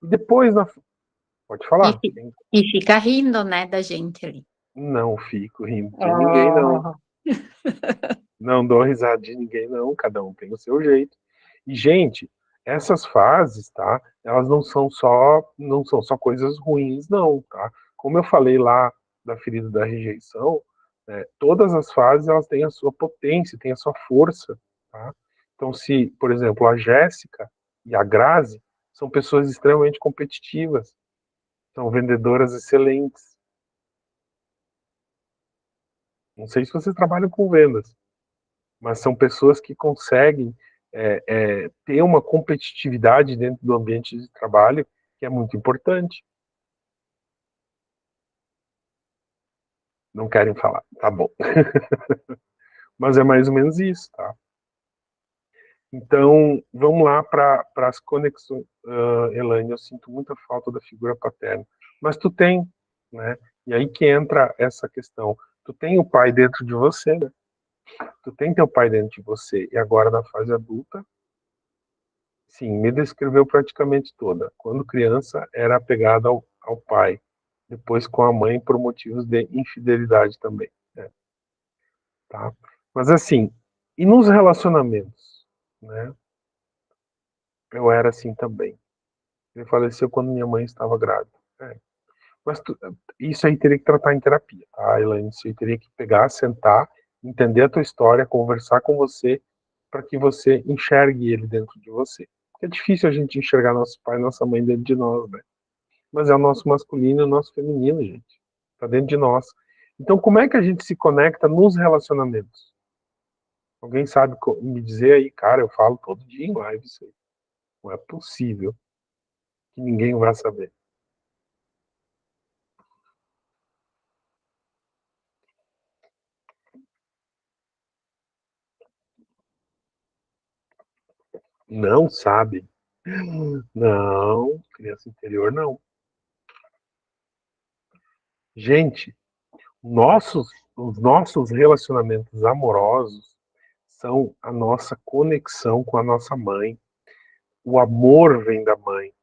E depois, pode E, falar? e fica rindo, né, da gente ali. Não fico rindo de ninguém, não. Ah, Não dou risada de ninguém, não. Cada um tem o seu jeito. E, gente, essas fases, tá? Elas não são só coisas ruins, não, tá? Como eu falei lá da ferida da rejeição, todas as fases elas têm a sua potência, têm a sua força, tá? Então, se, por exemplo, a Jéssica e a Grazi são pessoas extremamente competitivas, são vendedoras excelentes. Não sei se você trabalha com vendas, mas são pessoas que conseguem ter uma competitividade dentro do ambiente de trabalho que é muito importante. Não querem falar, tá bom. Mas é mais ou menos isso, tá? Então, vamos lá para as conexões. Elaine, eu sinto muita falta da figura paterna. Mas tu tem, né? E aí que entra essa questão. Tu tem o pai dentro de você, né? Tu tem teu pai dentro de você. E agora, na fase adulta, sim, me descreveu praticamente toda. Quando criança, era apegada ao pai. Depois com a mãe por motivos de infidelidade também, né? Tá? Mas assim, e nos relacionamentos, né? Eu era assim também. Ele faleceu quando minha mãe estava grávida. É. Mas isso aí teria que tratar em terapia, tá, Elaine? Isso aí teria que pegar, sentar, entender a tua história, conversar com você, para que você enxergue ele dentro de você. Porque é difícil a gente enxergar nosso pai e nossa mãe dentro de nós, né? Mas é o nosso masculino e o nosso feminino, gente. Tá dentro de nós. Então, como é que a gente se conecta nos relacionamentos? Alguém sabe me dizer aí, cara, eu falo todo dia em live isso aí. Não é possível que ninguém vai saber. Não sabe. Não, criança interior não. Gente, os nossos relacionamentos amorosos são a nossa conexão com a nossa mãe. O amor vem da mãe.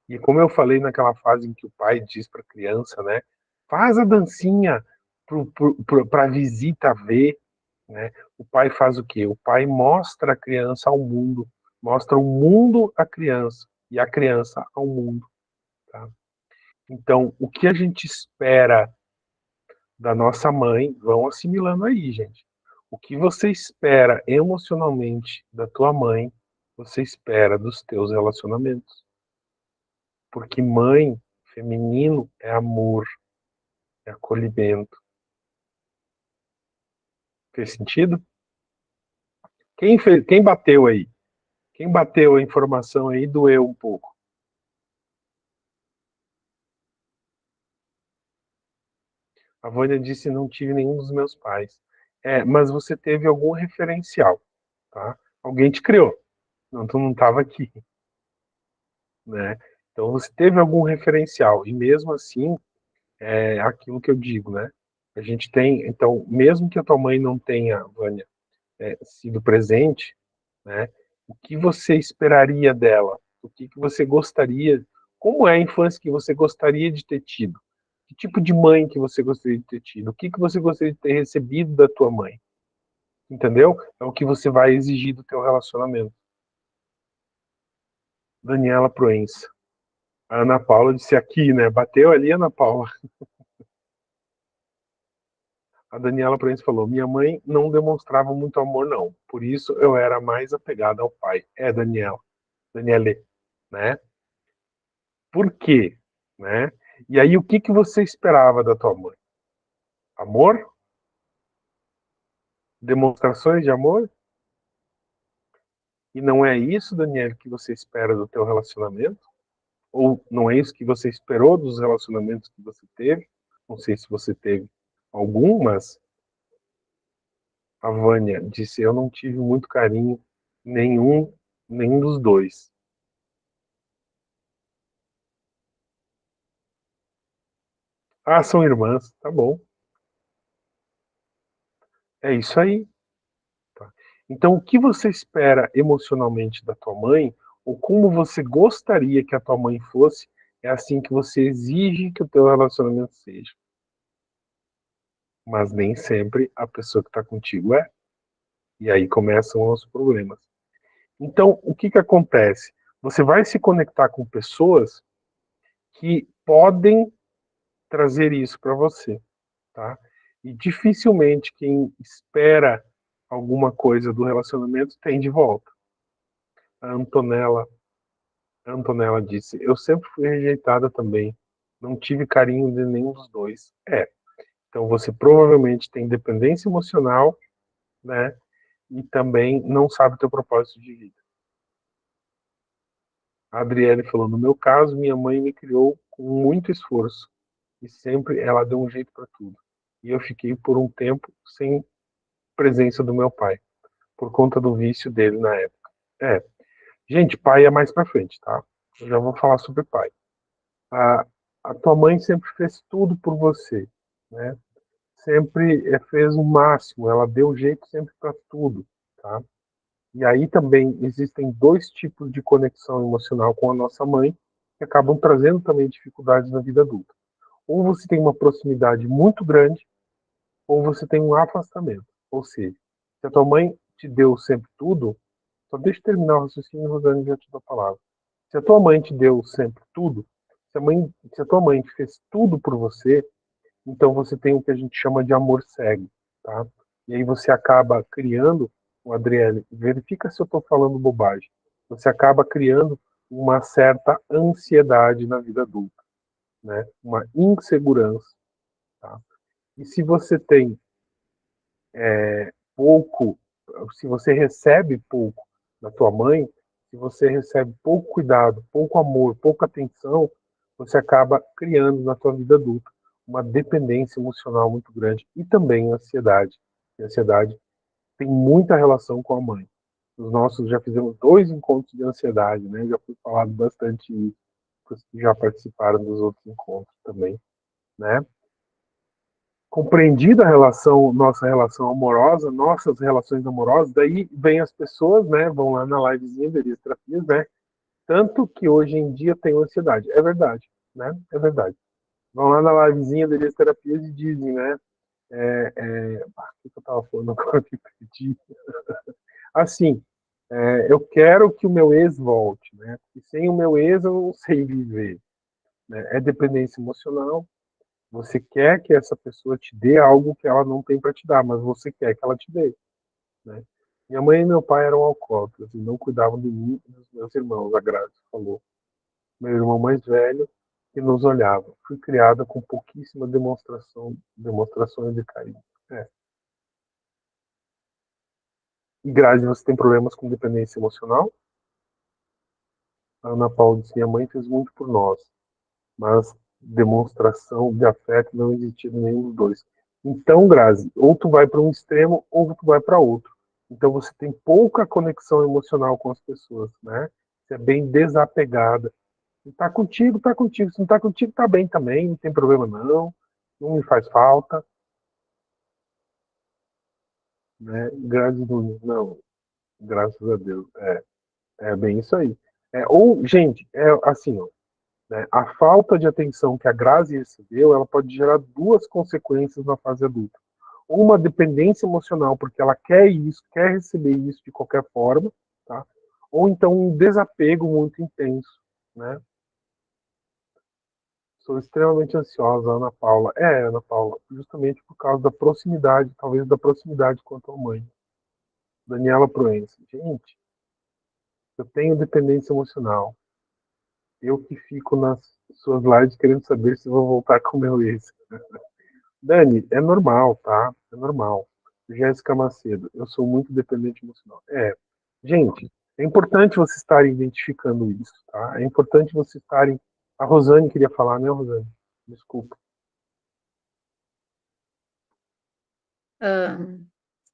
E como eu falei naquela fase em que o pai diz para a criança, né? Faz a dancinha para a visita ver, né? O pai faz o quê? O pai mostra a criança ao mundo, mostra o mundo à criança e a criança ao mundo, tá? Então, o que a gente espera da nossa mãe, vão assimilando aí, gente. O que você espera emocionalmente da tua mãe, você espera dos teus relacionamentos. Porque mãe, feminino, é amor, é acolhimento. Fez sentido? Quem bateu aí? Quem bateu a informação aí doeu um pouco. A Vânia disse não tive nenhum dos meus pais. Mas você teve algum referencial, tá? Alguém te criou. Não, tu não estava aqui, né? Então você teve algum referencial. E mesmo assim, é aquilo que eu digo, né? A gente tem, então, mesmo que a tua mãe não tenha, Vânia, sido presente, né? O que você esperaria dela? O que você gostaria? Como é a infância que você gostaria de ter tido? Que tipo de mãe que você gostaria de ter tido? O que você gostaria de ter recebido da tua mãe? Entendeu? É o que você vai exigir do teu relacionamento. Daniela Proença. A Ana Paula disse aqui, né? Bateu ali, Ana Paula. A Daniela Prense falou, minha mãe não demonstrava muito amor, não. Por isso eu era mais apegada ao pai. É, Daniele, né? Por quê? Né? E aí, o que que você esperava da tua mãe? Amor? Demonstrações de amor? E não é isso, Daniele, que você espera do teu relacionamento? Ou não é isso que você esperou dos relacionamentos que você teve? Não sei se você teve algum, mas a Vânia disse, eu não tive muito carinho nenhum dos dois. Ah, são irmãs, tá bom. É isso aí. Tá? Então, o que você espera emocionalmente da tua mãe, ou como você gostaria que a tua mãe fosse, é assim que você exige que o teu relacionamento seja. Mas nem sempre a pessoa que está contigo é. E aí começam os problemas. Então, o que que acontece? Você vai se conectar com pessoas que podem trazer isso para você, tá? E dificilmente quem espera alguma coisa do relacionamento tem de volta. A Antonella disse: eu sempre fui rejeitada também. Não tive carinho de nenhum dos dois. Então você provavelmente tem dependência emocional, né? E também não sabe o teu propósito de vida. A Adriele falou: no meu caso, minha mãe me criou com muito esforço e sempre ela deu um jeito para tudo. E eu fiquei por um tempo sem presença do meu pai, por conta do vício dele na época. Gente, pai é mais pra frente, tá? Eu já vou falar sobre pai. A, a tua mãe sempre fez tudo por você, né? Sempre fez o máximo, ela deu jeito sempre para tudo, tá? E aí também existem dois tipos de conexão emocional com a nossa mãe que acabam trazendo também dificuldades na vida adulta. Ou você tem uma proximidade muito grande, ou você tem um afastamento. Ou seja, se a tua mãe te deu sempre tudo, só deixa eu terminar o raciocínio, Rosane, já te dou a palavra. Se a tua mãe te deu sempre tudo, se a tua mãe fez tudo por você, então você tem o que a gente chama de amor cego, tá? E aí você acaba criando, o Adriele, verifica se eu estou falando bobagem, você acaba criando uma certa ansiedade na vida adulta, né? Uma insegurança, tá? E se você tem pouco, se você recebe pouco da tua mãe, se você recebe pouco cuidado, pouco amor, pouca atenção, você acaba criando na tua vida adulta uma dependência emocional muito grande e também ansiedade. E a ansiedade tem muita relação com a mãe. Os nossos já fizemos 2 encontros de ansiedade, né? Já foi falado bastante isso, que já participaram dos outros encontros também, né? Compreendida a relação, nossa relação amorosa, nossas relações amorosas, daí vem as pessoas, né, vão lá na livezinha de terapias, né, tanto que hoje em dia tem ansiedade, é verdade, né, é verdade. Vão lá na livezinha de terapias e dizem, né, o que eu tava falando agora que perdi? Assim, eu quero que o meu ex volte, né, e sem o meu ex eu não sei viver, né, é dependência emocional. Você quer que essa pessoa te dê algo que ela não tem para te dar, mas você quer que ela te dê, né? Minha mãe e meu pai eram alcoólatras e não cuidavam de mim e dos meus irmãos, a Grazi falou. Meu irmão mais velho que nos olhava. Fui criada com pouquíssima demonstrações de carinho. E Grazi, você tem problemas com dependência emocional? A Ana Paula disse, minha mãe fez muito por nós, mas demonstração de afeto não existia em nenhum dos dois. Então, Grazi, ou tu vai para um extremo ou tu vai para outro. Então você tem pouca conexão emocional com as pessoas, né? Você é bem desapegada. Se tá contigo, tá contigo. Se não tá contigo, tá bem também, não tem problema não. Não me faz falta, né? Grazi Nunes, não, graças a Deus. É bem isso aí. Ou, gente, é assim, ó, né? A falta de atenção que a Grazi recebeu, ela pode gerar duas consequências na fase adulta. Uma dependência emocional, porque ela quer isso, quer receber isso de qualquer forma, tá? Ou então um desapego muito intenso, né? Sou extremamente ansiosa, Ana Paula. Ana Paula, justamente por causa da proximidade, talvez da proximidade com a tua mãe. Daniela Proença. Gente, eu tenho dependência emocional. Eu que fico nas suas lives querendo saber se vou voltar com o meu ex. Dani, é normal, tá? É normal. Jéssica Macedo, eu sou muito dependente emocional. Gente, é importante vocês estarem identificando isso, tá? É importante vocês estarem. A Rosane queria falar, né, Rosane? Desculpa. Ah,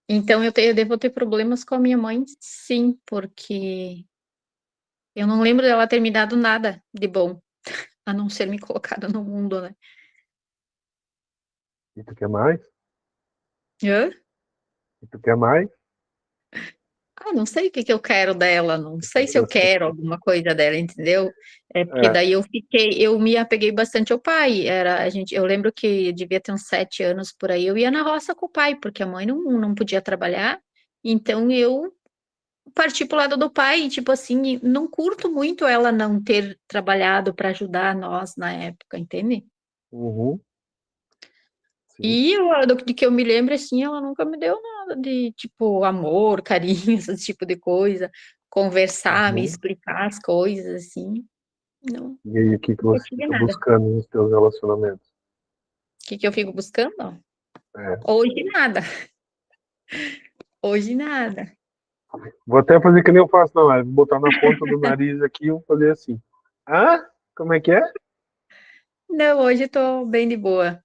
então eu devo ter problemas com a minha mãe, sim, porque eu não lembro dela ter me dado nada de bom, a não ser me colocado no mundo, né? E tu quer mais? Hã? E tu quer mais? Não sei o que que eu quero dela, não sei se eu quero alguma coisa dela, entendeu? É porque É. daí eu me apeguei bastante ao pai. Eu lembro que devia ter uns 7 anos por aí, eu ia na roça com o pai, porque a mãe não podia trabalhar, então eu parti pro lado do pai, e, tipo assim, não curto muito ela não ter trabalhado para ajudar nós na época, entende? Uhum, sim. E de que eu me lembro, assim, ela nunca me deu nada de, tipo, amor, carinho, esse tipo de coisa. Conversar, me Uhum. explicar as coisas, assim. Não, E aí, o que que nunca você tive fica nada. buscando nos teus relacionamentos? O que que eu fico buscando? É. Hoje nada. Hoje nada. Vou até fazer que nem eu faço na live. Vou botar na ponta do nariz aqui e vou fazer assim. Ah? Como é que é? Não, hoje eu tô bem de boa.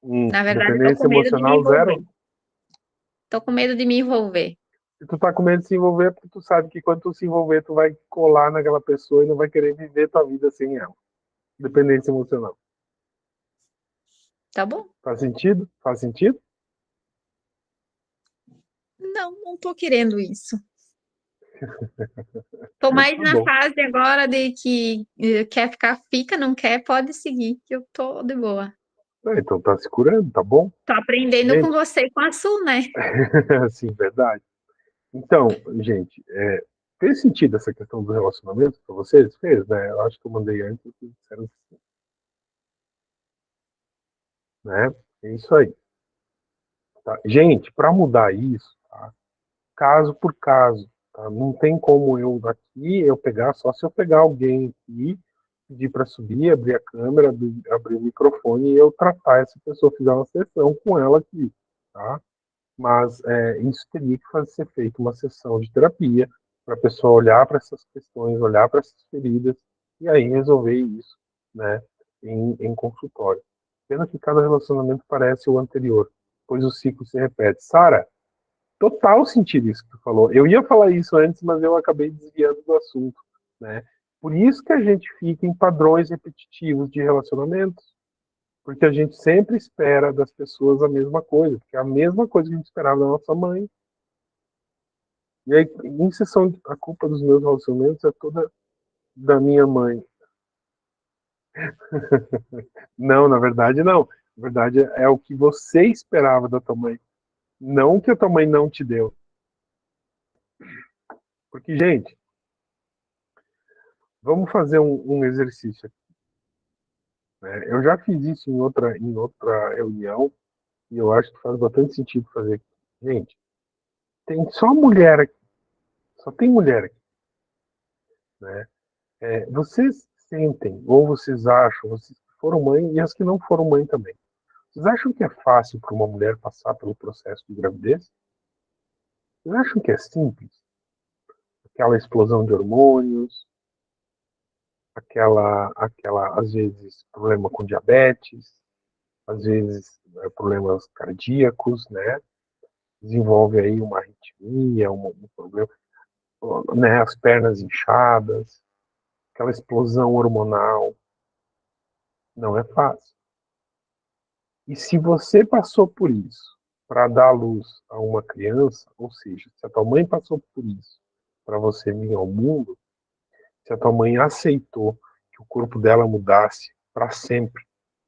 Na verdade, eu tô com Dependência medo de me emocional envolver. zero? Tô com medo de me envolver. Se tu tá com medo de se envolver, é porque tu sabe que quando tu se envolver, tu vai colar naquela pessoa e não vai querer viver tua vida sem ela. Dependência emocional. Tá bom? Faz sentido? Faz sentido? Não tô querendo isso. Tô mais Tá na bom. fase agora de que quer ficar, fica, não quer, pode seguir, que eu tô de boa. Então tá se curando, tá bom? Tô aprendendo com Gente, você e com a Sul, né? sim, verdade. Então, gente, fez sentido essa questão do relacionamento para vocês? Fez, né? Eu acho que eu mandei antes e vocês disseram que sim, né? É isso aí. Tá? Gente, para mudar isso, tá? Caso por caso, tá? Não tem como eu daqui eu pegar, só se eu pegar alguém aqui, pedir para subir, abrir a câmera, abrir o microfone e eu tratar essa pessoa, fizer uma sessão com ela aqui, tá? Mas isso teria que ser feito uma sessão de terapia para a pessoa olhar para essas questões, olhar para essas feridas e aí resolver isso, né, em consultório. Pena que cada relacionamento parece o anterior, pois o ciclo se repete. Sara, total sentido isso que tu falou. Eu ia falar isso antes, mas eu acabei desviando do assunto, né? Por isso que a gente fica em padrões repetitivos de relacionamentos, porque a gente sempre espera das pessoas a mesma coisa, porque é a mesma coisa que a gente esperava da nossa mãe. E aí, em sessão, a culpa dos meus relacionamentos é toda da minha mãe. Não, na verdade, não. Na verdade, é o que você esperava da tua mãe, não o que a tua mãe não te deu. Porque, gente, vamos fazer um exercício aqui, né? Eu já fiz isso em outra reunião e eu acho que faz bastante sentido fazer aqui. Gente, tem só mulher aqui, só tem mulher aqui, né? Vocês sentem, ou vocês acham, vocês que foram mãe e as que não foram mãe também, vocês acham que é fácil para uma mulher passar pelo processo de gravidez? Vocês acham que é simples? Aquela explosão de hormônios, às vezes, problema com diabetes, às vezes, problemas cardíacos, né? Desenvolve aí uma arritmia, um problema, né? As pernas inchadas, aquela explosão hormonal. Não é fácil. E se você passou por isso para dar luz a uma criança, ou seja, se a tua mãe passou por isso para você vir ao mundo, se a tua mãe aceitou que o corpo dela mudasse para sempre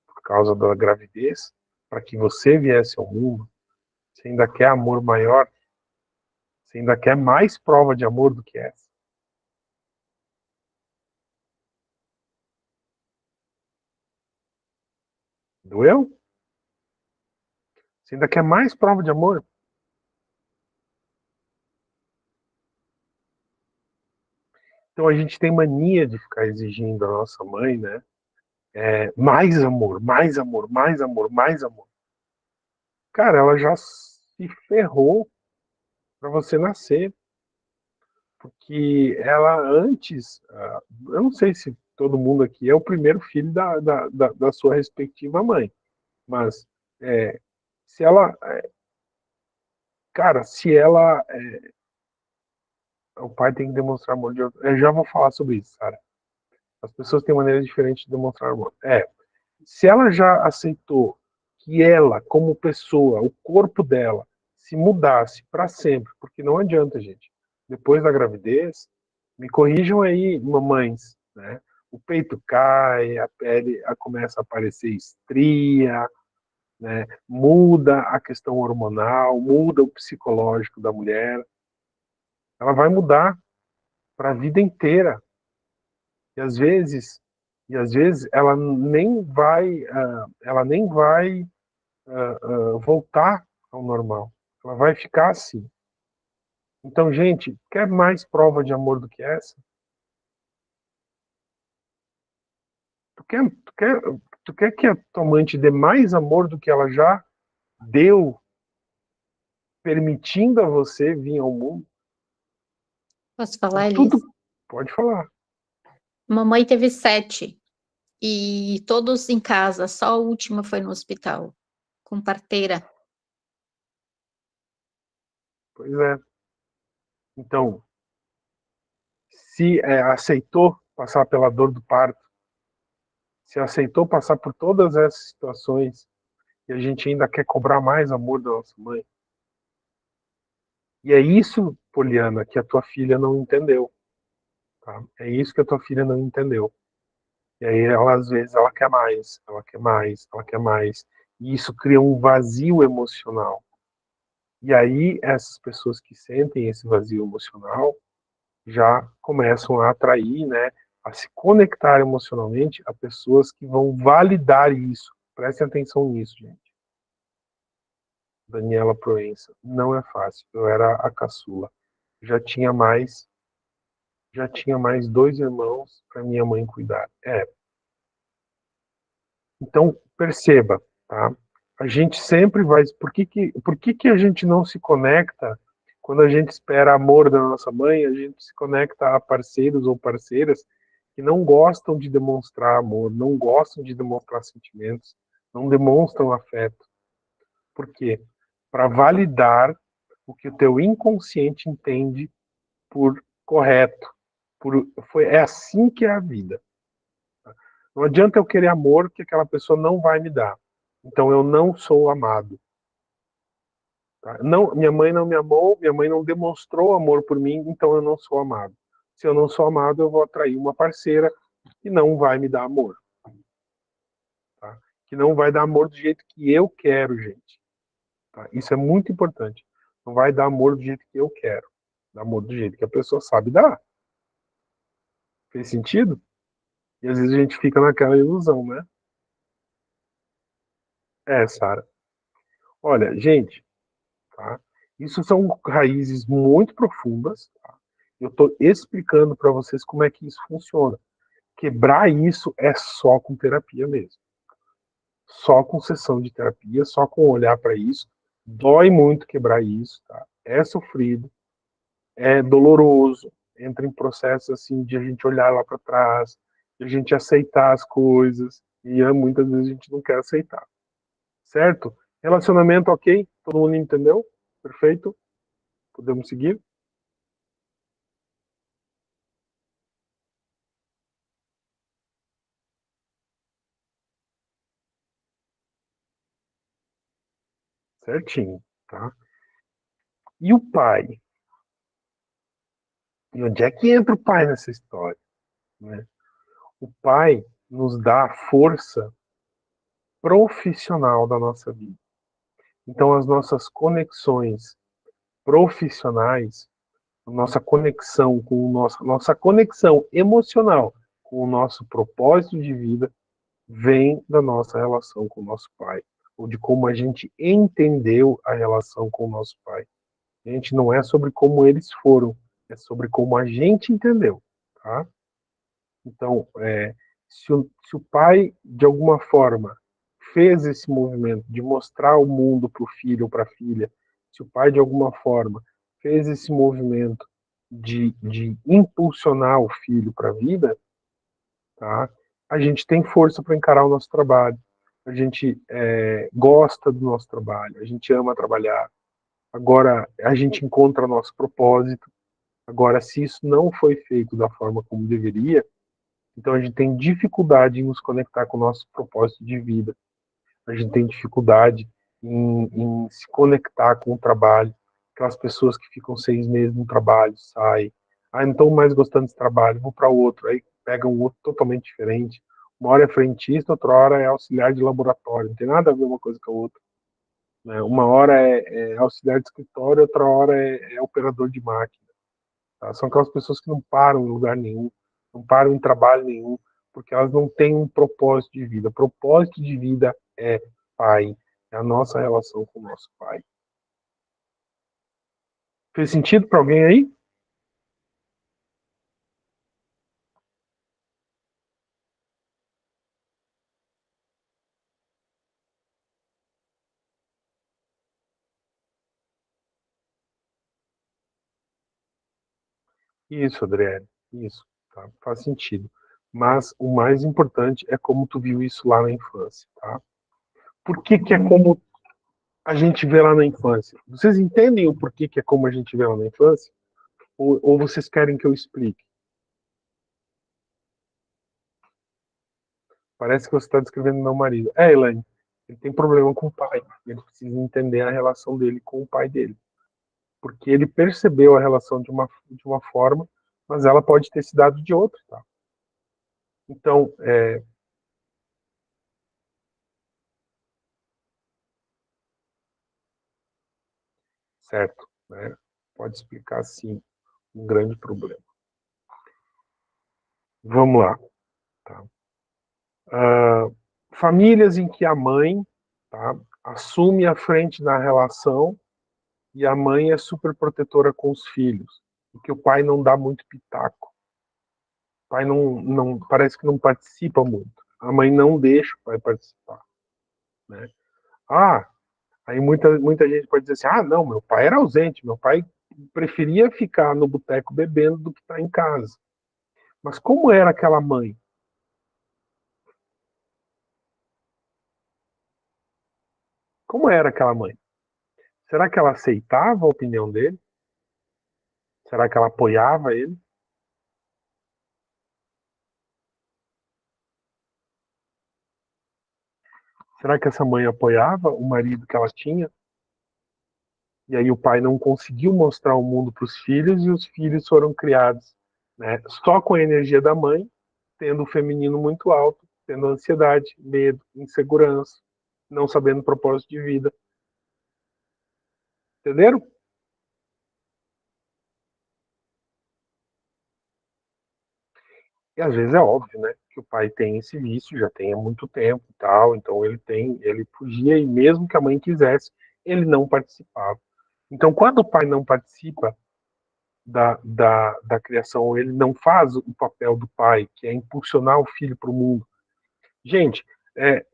por causa da gravidez, para que você viesse ao mundo, você ainda quer amor maior, você ainda quer mais prova de amor do que essa. Doeu? Você ainda quer mais prova de amor? Então a gente tem mania de ficar exigindo da nossa mãe, né? Mais amor, mais amor, mais amor, mais amor. Cara, ela já se ferrou para você nascer. Porque ela antes, eu não sei se todo mundo aqui é o primeiro filho da sua respectiva mãe, mas se ela, cara, se ela, o pai tem que demonstrar amor de outro, eu já vou falar sobre isso, Sara. As pessoas têm maneiras diferentes de demonstrar amor. Se ela já aceitou que ela, como pessoa, o corpo dela, se mudasse para sempre, porque não adianta, gente. Depois da gravidez, me corrijam aí, mamães, né? O peito cai, a pele começa a aparecer estria, né? Muda a questão hormonal, muda o psicológico da mulher. Ela vai mudar para a vida inteira. E às vezes ela nem vai voltar ao normal. Ela vai ficar assim. Então, gente, quer mais prova de amor do que essa? Tu quer, tu quer, tu quer que a tua mãe te dê mais amor do que ela já deu, permitindo a você vir ao mundo? Posso falar, Tudo Elis? pode falar. Mamãe teve 7 e todos em casa, só a última foi no hospital, com parteira. Pois é. Então, se aceitou passar pela dor do parto, se aceitou passar por todas essas situações, e a gente ainda quer cobrar mais amor da nossa mãe. E é isso, Poliana, que a tua filha não entendeu. Tá? É isso que a tua filha não entendeu. E aí, ela, às vezes, ela quer mais, ela quer mais, ela quer mais. E isso cria um vazio emocional. E aí, essas pessoas que sentem esse vazio emocional já começam a atrair, né, a se conectar emocionalmente a pessoas que vão validar isso. Prestem atenção nisso, gente. Daniela Proença. Não é fácil. Eu era a caçula. Já tinha mais, já tinha mais 2 irmãos para minha mãe cuidar. Então, perceba, tá? A gente sempre vai. Por que a gente não se conecta quando a gente espera amor da nossa mãe? A gente se conecta a parceiros ou parceiras que não gostam de demonstrar amor, não gostam de demonstrar sentimentos, não demonstram afeto. Por quê? Para validar o que o teu inconsciente entende por correto. É assim que é a vida. Não adianta eu querer amor que aquela pessoa não vai me dar. Então eu não sou amado. Tá? Não, minha mãe não me amou, minha mãe não demonstrou amor por mim, então eu não sou amado. Se eu não sou amado, eu vou atrair uma parceira que não vai me dar amor. Tá? Que não vai dar amor do jeito que eu quero, gente. Tá? Isso é muito importante. Não vai dar amor do jeito que eu quero. Dá amor do jeito que a pessoa sabe dar. Fez sentido? E às vezes a gente fica naquela ilusão, né? Sara. Olha, gente, tá? Isso são raízes muito profundas. Tá? Eu estou explicando para vocês como é que isso funciona. Quebrar isso é só com terapia mesmo. Só com sessão de terapia, só com olhar para isso. Dói muito quebrar isso, tá? É sofrido, é doloroso. Entra em processos assim de a gente olhar lá para trás, de a gente aceitar as coisas. E muitas vezes a gente não quer aceitar. Certo? Relacionamento ok? Todo mundo entendeu? Perfeito? Podemos seguir? Certinho, tá? E o pai? E onde é que entra o pai nessa história? Né? O pai nos dá a força profissional da nossa vida. Então, as nossas conexões profissionais, a nossa conexão com nossa conexão emocional com o nosso propósito de vida vem da nossa relação com o nosso pai, ou de como a gente entendeu a relação com o nosso pai. Gente, não é sobre como eles foram, é sobre como a gente entendeu, tá? Então, se o pai, de alguma forma, fez esse movimento de mostrar o mundo para o filho ou para a filha, se o pai, de alguma forma, fez esse movimento de impulsionar o filho para a vida, tá? A gente tem força para encarar o nosso trabalho, a gente gosta do nosso trabalho, a gente ama trabalhar, agora a gente encontra nosso propósito. Agora, se isso não foi feito da forma como deveria, então a gente tem dificuldade em nos conectar com o nosso propósito de vida. A gente tem dificuldade em se conectar com o trabalho. Aquelas pessoas que ficam 6 meses no trabalho, saem. Ah, não estou mais gostando desse trabalho, vou para outro. Aí pegam um outro totalmente diferente. Uma hora é frentista, outra hora é auxiliar de laboratório. Não tem nada a ver uma coisa com a outra, né? Uma hora é auxiliar de escritório, outra hora é operador de máquina. Tá? São aquelas pessoas que não param em lugar nenhum, não param em trabalho nenhum, porque elas não têm um propósito de vida. Propósito de vida é pai, é a nossa relação com o nosso pai. Fez sentido para alguém aí? Isso, Adriane, isso, tá? Faz sentido. Mas o mais importante é como tu viu isso lá na infância, tá? Por que que é como a gente vê lá na infância? Vocês entendem o porquê que é como a gente vê lá na infância? Ou vocês querem que eu explique? Parece que você está descrevendo meu marido. Elaine, ele tem problema com o pai. Ele precisa entender a relação dele com o pai dele. Porque ele percebeu a relação de uma forma, mas ela pode ter se dado de outra, tá? Então, certo, né? Pode explicar, sim, um grande problema. Vamos lá, tá? Famílias em que a mãe, tá, assume a frente na relação e a mãe é super protetora com os filhos, e que o pai não dá muito pitaco. O pai não parece que não participa muito. A mãe não deixa o pai participar, né? Ah, aí muita gente pode dizer assim: ah, não, meu pai era ausente, meu pai preferia ficar no boteco bebendo do que estar em casa. Mas como era aquela mãe? Como era aquela mãe? Será que ela aceitava a opinião dele? Será que ela apoiava ele? Será que essa mãe apoiava o marido que ela tinha? E aí o pai não conseguiu mostrar o mundo para os filhos e os filhos foram criados, né, só com a energia da mãe, tendo o feminino muito alto, tendo ansiedade, medo, insegurança, não sabendo o propósito de vida. Entenderam? E às vezes é óbvio, né, que o pai tem esse vício, já tem há muito tempo e tal, então ele fugia e mesmo que a mãe quisesse, ele não participava. Então, quando o pai não participa da criação, ele não faz o papel do pai, que é impulsionar o filho para o mundo. Gente,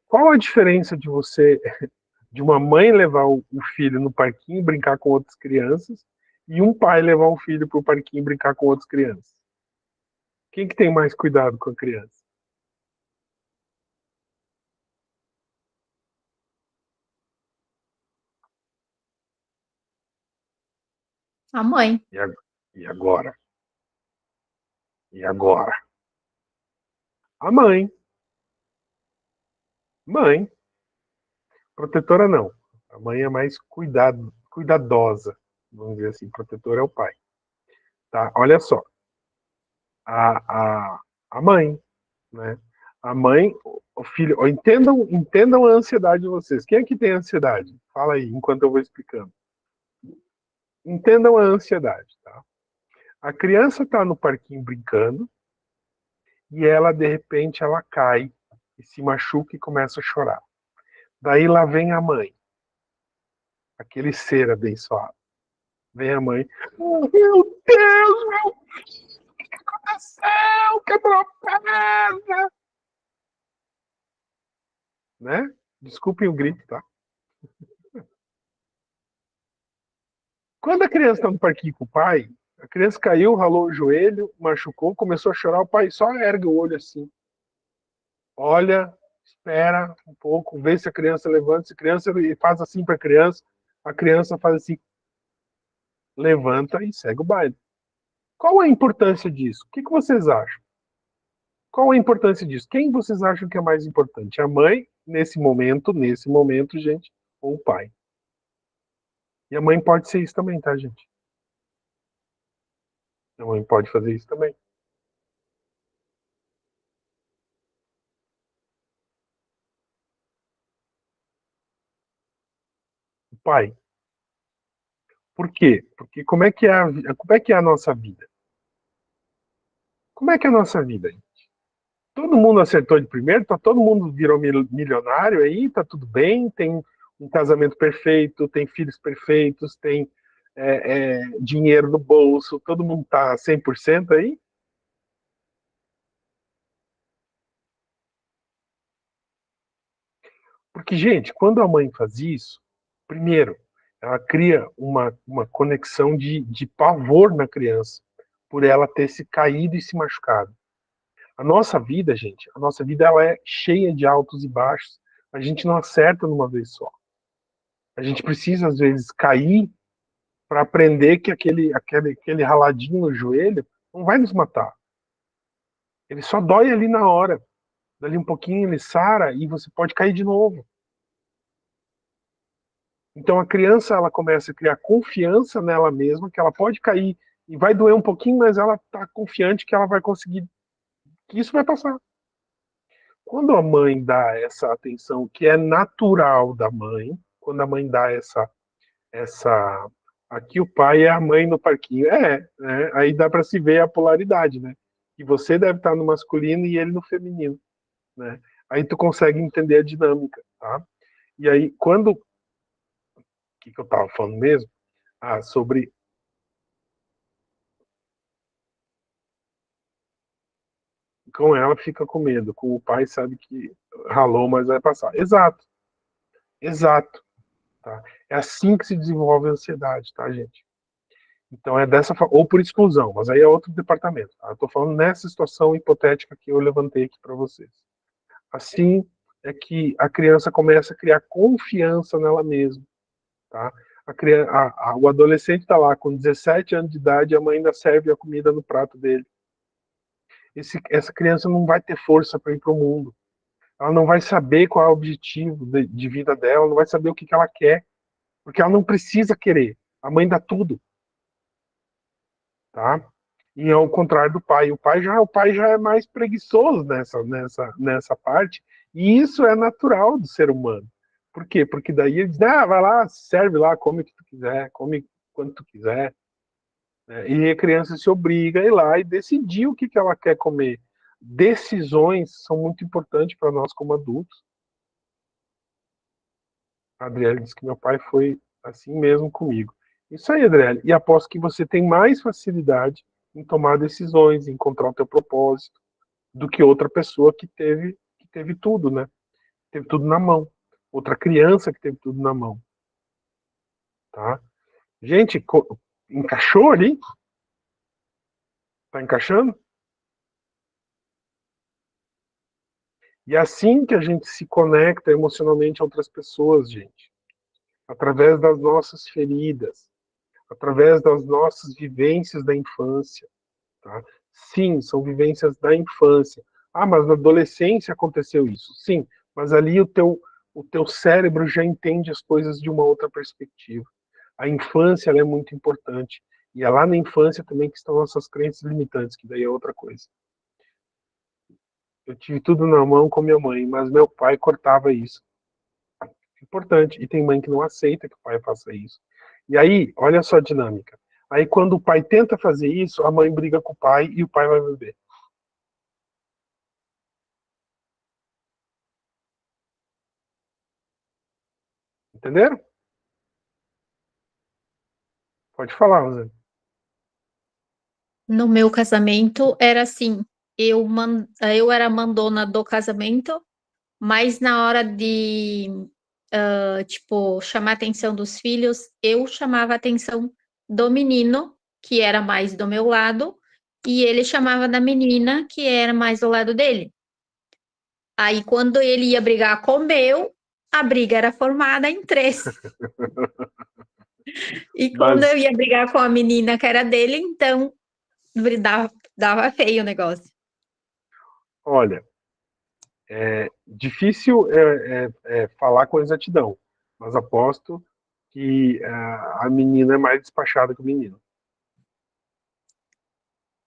qual a diferença de uma mãe levar o filho no parquinho brincar com outras crianças e um pai levar o filho para o parquinho brincar com outras crianças? Quem que tem mais cuidado com a criança? A mãe. E agora? E agora? A mãe. Mãe. Protetora não. A mãe é mais cuidadosa. Vamos dizer assim. Protetora é o pai. Tá? Olha só. A, a, a mãe, né? A mãe, o filho. Entendam a ansiedade de vocês. Quem é que tem ansiedade? Fala aí, enquanto eu vou explicando. Entendam a ansiedade, tá? A criança está no parquinho brincando e ela, de repente, ela cai e se machuca e começa a chorar. Daí lá vem a mãe, aquele ser abençoado. Vem a mãe, oh, meu Deus, meu filho, o que aconteceu? Quebrou a perna. Né? Desculpem o grito, tá? Quando a criança está no parquinho com o pai, a criança caiu, ralou o joelho, machucou, começou a chorar, o pai só ergue o olho assim. Olha, espera um pouco, vê se a criança levanta, se a criança faz assim para a criança faz assim, levanta e segue o baile. Qual a importância disso? O que vocês acham? Qual a importância disso? Quem vocês acham que é mais importante? A mãe, nesse momento, gente, ou o pai? E a mãe pode ser isso também, tá, gente? A mãe pode fazer isso também. O pai. Por quê? Porque como é que é a nossa vida? Como é que é a nossa vida? Todo mundo acertou de primeiro, todo mundo virou milionário aí, tá tudo bem, tem um casamento perfeito, tem filhos perfeitos, tem dinheiro no bolso, todo mundo tá 100% aí? Porque, gente, quando a mãe faz isso, primeiro, ela cria uma conexão de pavor na criança, por ela ter se caído e se machucado. A nossa vida, gente, a nossa vida ela é cheia de altos e baixos. A gente não acerta numa vez só. A gente precisa, às vezes, cair para aprender que aquele raladinho no joelho não vai nos matar. Ele só dói ali na hora. Dali um pouquinho ele sara e você pode cair de novo. Então a criança ela começa a criar confiança nela mesma, que ela pode cair e vai doer um pouquinho, mas ela está confiante que ela vai conseguir, que isso vai passar. Quando a mãe dá essa atenção que é natural da mãe, quando a mãe dá essa aqui o pai é a mãe no parquinho, né? Aí dá para se ver a polaridade, né? Que você deve estar no masculino e ele no feminino, né? Aí tu consegue entender a dinâmica, tá? E aí quando o que eu estava falando mesmo? Sobre com ela fica com medo, com o pai sabe que ralou, mas vai passar. Exato, exato, tá? É assim que se desenvolve a ansiedade, tá, gente? Então é dessa forma, ou por exclusão, mas aí é outro departamento. Tá? Eu estou falando nessa situação hipotética que eu levantei aqui para vocês. Assim é que a criança começa a criar confiança nela mesma, tá? O adolescente está lá com 17 anos de idade, a mãe ainda serve a comida no prato dele. Essa criança não vai ter força para ir para o mundo. Ela não vai saber qual é o objetivo de vida dela, não vai saber o que ela quer, porque ela não precisa querer. A mãe dá tudo, tá? E ao contrário do pai, o pai já é mais preguiçoso nessa parte, e isso é natural do ser humano. Por quê? Porque daí ele diz, vai lá, serve lá, come o que tu quiser, come quando tu quiser. Né? E a criança se obriga a ir lá e decidir o que ela quer comer. Decisões são muito importantes para nós como adultos. A Adriele disse que meu pai foi assim mesmo comigo. Isso aí, Adriele. E aposto que você tem mais facilidade em tomar decisões, em encontrar o teu propósito, do que outra pessoa que teve tudo, né? Teve tudo na mão. Outra criança que teve tudo na mão, tá? Gente, encaixou ali? Tá encaixando? E é assim que a gente se conecta emocionalmente a outras pessoas, gente. Através das nossas feridas, através das nossas vivências da infância. Tá? Sim, são vivências da infância. Mas na adolescência aconteceu isso. Sim, mas ali o teu cérebro já entende as coisas de uma outra perspectiva. A infância ela é muito importante. E é lá na infância também que estão nossas crenças limitantes, que daí é outra coisa. Eu tive tudo na mão com minha mãe, mas meu pai cortava isso. Importante. E tem mãe que não aceita que o pai faça isso. E aí, olha só a dinâmica. Aí quando o pai tenta fazer isso, a mãe briga com o pai e o pai vai beber. Entenderam? Pode falar, Rosane. No meu casamento era assim, eu era a mandona do casamento, mas na hora de, tipo, chamar a atenção dos filhos, eu chamava a atenção do menino, que era mais do meu lado, e ele chamava da menina, que era mais do lado dele. Aí, quando ele ia brigar com o meu, a briga era formada em três. E quando Mas, eu ia brigar com a menina que era dele, então dava feio o negócio. olha, difícil falar com exatidão, mas aposto que a menina é mais despachada que o menino.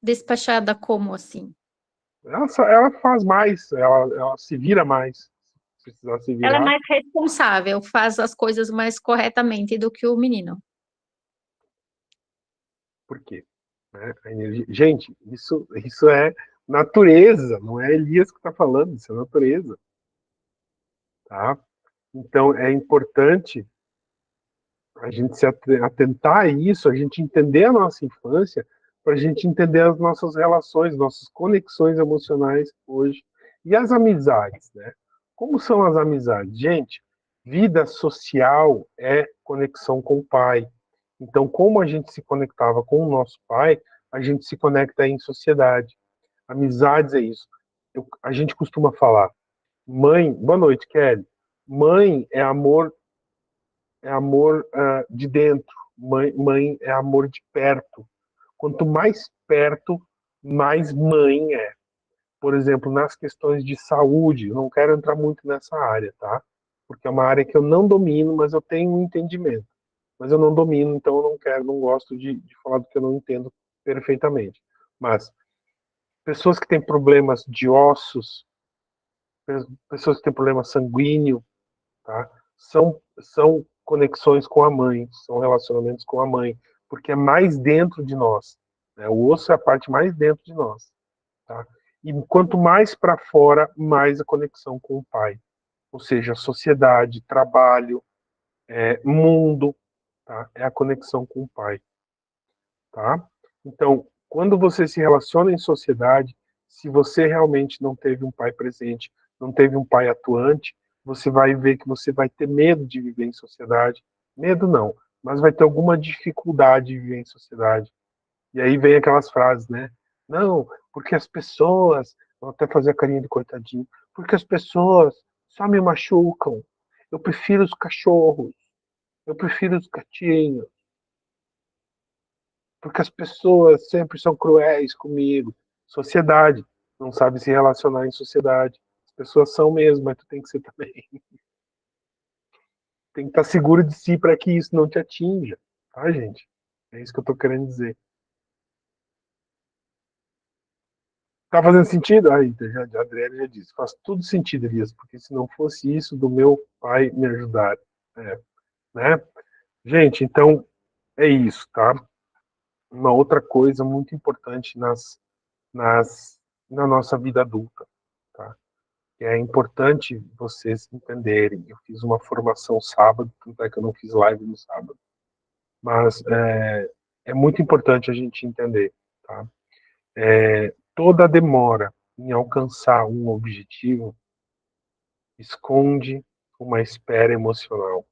Despachada como assim? Ela faz mais, ela se vira mais. Se precisar se Ela é virar, mais responsável, faz as coisas mais corretamente do que o menino. por quê? Né? A energia... Gente, isso é natureza, não é Elias que está falando, isso é natureza. Tá? Então, é importante a gente se atentar a isso, a gente entender a nossa infância, para a gente entender as nossas relações, nossas conexões emocionais hoje. E as amizades, né? Como são as amizades? Gente, vida social é conexão com o pai. Então, como a gente se conectava com o nosso pai, a gente se conecta em sociedade. Amizades é isso. A gente costuma falar, mãe, boa noite, Kelly. Mãe é amor de dentro. Mãe é amor de perto. Quanto mais perto, mais mãe é. Por exemplo, nas questões de saúde, eu não quero entrar muito nessa área, tá? Porque é uma área que eu não domino, mas eu tenho um entendimento. Mas eu não domino, então eu não quero, não gosto de falar do que eu não entendo perfeitamente. Mas pessoas que têm problemas de ossos, pessoas que têm problema sanguíneo, tá? São conexões com a mãe, são relacionamentos com a mãe, porque é mais dentro de nós. Né? O osso é a parte mais dentro de nós. Tá? E quanto mais para fora, mais a conexão com o pai. Ou seja, sociedade, trabalho, mundo, tá? É a conexão com o pai. Tá? Então, quando você se relaciona em sociedade, se você realmente não teve um pai presente, não teve um pai atuante, você vai ver que você vai ter medo de viver em sociedade. Medo não, mas vai ter alguma dificuldade de viver em sociedade. E aí vem aquelas frases, né? Não, porque as pessoas, vou até fazer a carinha de coitadinho, porque as pessoas só me machucam. Eu prefiro os cachorros, eu prefiro os gatinhos, porque as pessoas sempre são cruéis comigo. Sociedade, não sabe se relacionar em sociedade. As pessoas são mesmo, mas tu tem que ser também. Tem que estar seguro de si para que isso não te atinja, tá, gente? É isso que eu tô querendo dizer. Tá fazendo sentido? Aí, a Adriana já disse, faz tudo sentido, Elias, porque se não fosse isso do meu pai me ajudar, né? Gente, então é isso, tá? Uma outra coisa muito importante nas, na nossa vida adulta, tá? É importante vocês entenderem. Eu fiz uma formação sábado, tanto é que eu não fiz live no sábado, mas é muito importante a gente entender, tá? Toda demora em alcançar um objetivo esconde uma espera emocional.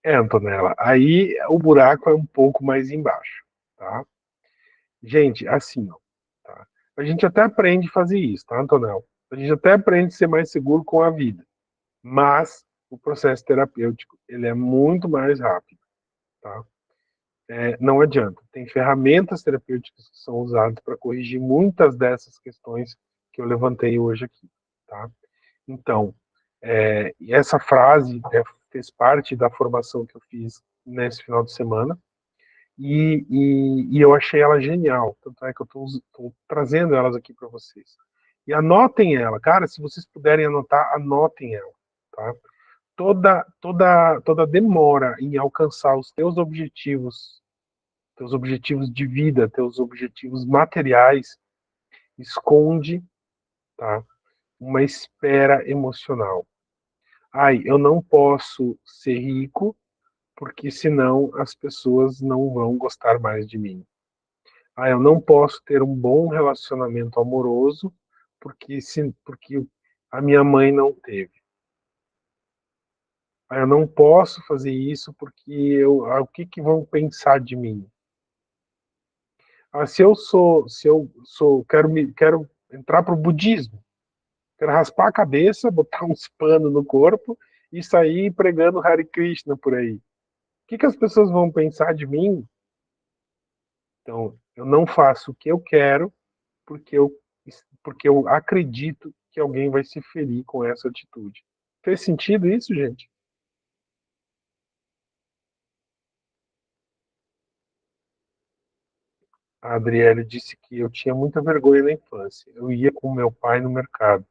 Antonella, aí o buraco é um pouco mais embaixo, tá? Gente, assim, ó, tá? A gente até aprende a fazer isso, tá, Antonella? A gente até aprende a ser mais seguro com a vida, mas o processo terapêutico, ele é muito mais rápido, tá? Não adianta. Tem ferramentas terapêuticas que são usadas para corrigir muitas dessas questões que eu levantei hoje aqui, tá? Então, e essa frase fez parte da formação que eu fiz nesse final de semana e eu achei ela genial. Tanto é que eu estou trazendo elas aqui para vocês. E anotem ela, cara, se vocês puderem anotar, anotem ela, tá? Toda demora em alcançar os teus objetivos de vida, teus objetivos materiais, esconde, tá? uma espera emocional. Ai, eu não posso ser rico porque senão as pessoas não vão gostar mais de mim. Ah, eu não posso ter um bom relacionamento amoroso porque a minha mãe não teve. Ah, eu não posso fazer isso porque o que que vão pensar de mim? Ah, quero entrar para o budismo, quero raspar a cabeça, botar uns panos no corpo e sair pregando Hare Krishna por aí. O que que as pessoas vão pensar de mim? Então, eu não faço o que eu quero porque eu, porque eu acredito que alguém vai se ferir com essa atitude. Fez sentido isso, gente? A Adriele disse que eu tinha muita vergonha na infância. Eu ia com meu pai no mercado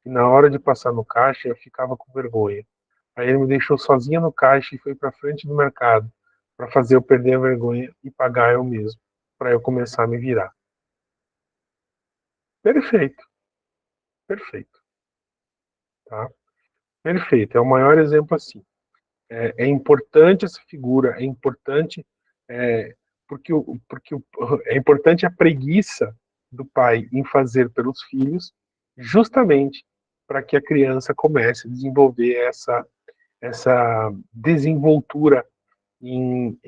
e na hora de passar no caixa eu ficava com vergonha. Aí ele me deixou sozinha no caixa e foi para frente do mercado para fazer eu perder a vergonha e pagar eu mesmo, para eu começar a me virar. Perfeito, perfeito, tá? Perfeito. É o maior exemplo assim. É importante essa figura, é importante é, é importante a preguiça do pai em fazer pelos filhos, justamente para que a criança comece a desenvolver essa desenvoltura em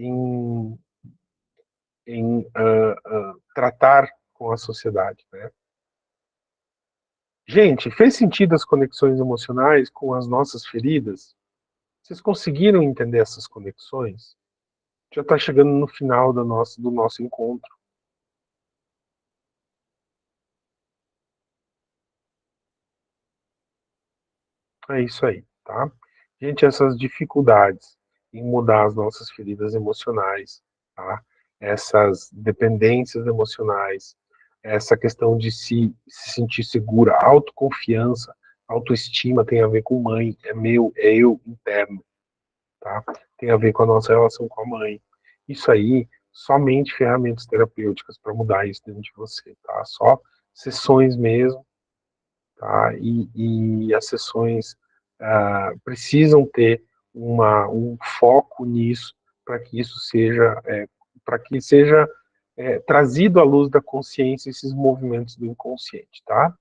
tratar com a sociedade, né? Gente, fez sentido as conexões emocionais com as nossas feridas? Vocês conseguiram entender essas conexões? Já está chegando no final do nosso encontro. É isso aí, tá? Gente, essas dificuldades em mudar as nossas feridas emocionais, tá? Essas dependências emocionais, essa questão de se sentir segura, autoconfiança, autoestima tem a ver com mãe, é meu, é eu interno, tá? Tem a ver com a nossa relação com a mãe. Isso aí, somente ferramentas terapêuticas para mudar isso dentro de você, tá? Só sessões mesmo, tá? E as sessões precisam ter um foco nisso para que isso seja, para que seja trazido à luz da consciência esses movimentos do inconsciente, tá?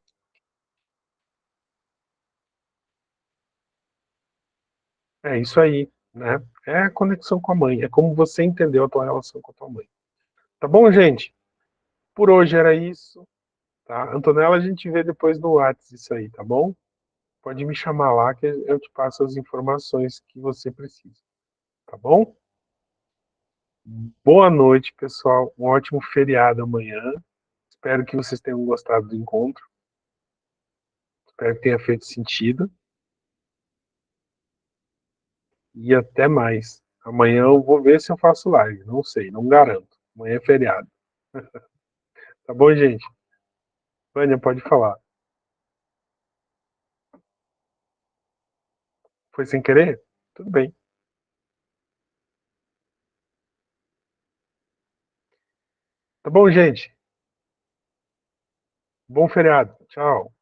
É isso aí, né? É a conexão com a mãe, é como você entendeu a tua relação com a tua mãe. Tá bom, gente? Por hoje era isso, tá? Antonella, a gente vê depois no WhatsApp isso aí, tá bom? Pode me chamar lá que eu te passo as informações que você precisa, tá bom? Boa noite, pessoal. Um ótimo feriado amanhã. Espero que vocês tenham gostado do encontro. Espero que tenha feito sentido. E até mais. Amanhã eu vou ver se eu faço live. Não sei, não garanto. Amanhã é feriado. Tá bom, gente? Vânia, pode falar. Foi sem querer? Tudo bem. Tá bom, gente? Bom feriado. Tchau.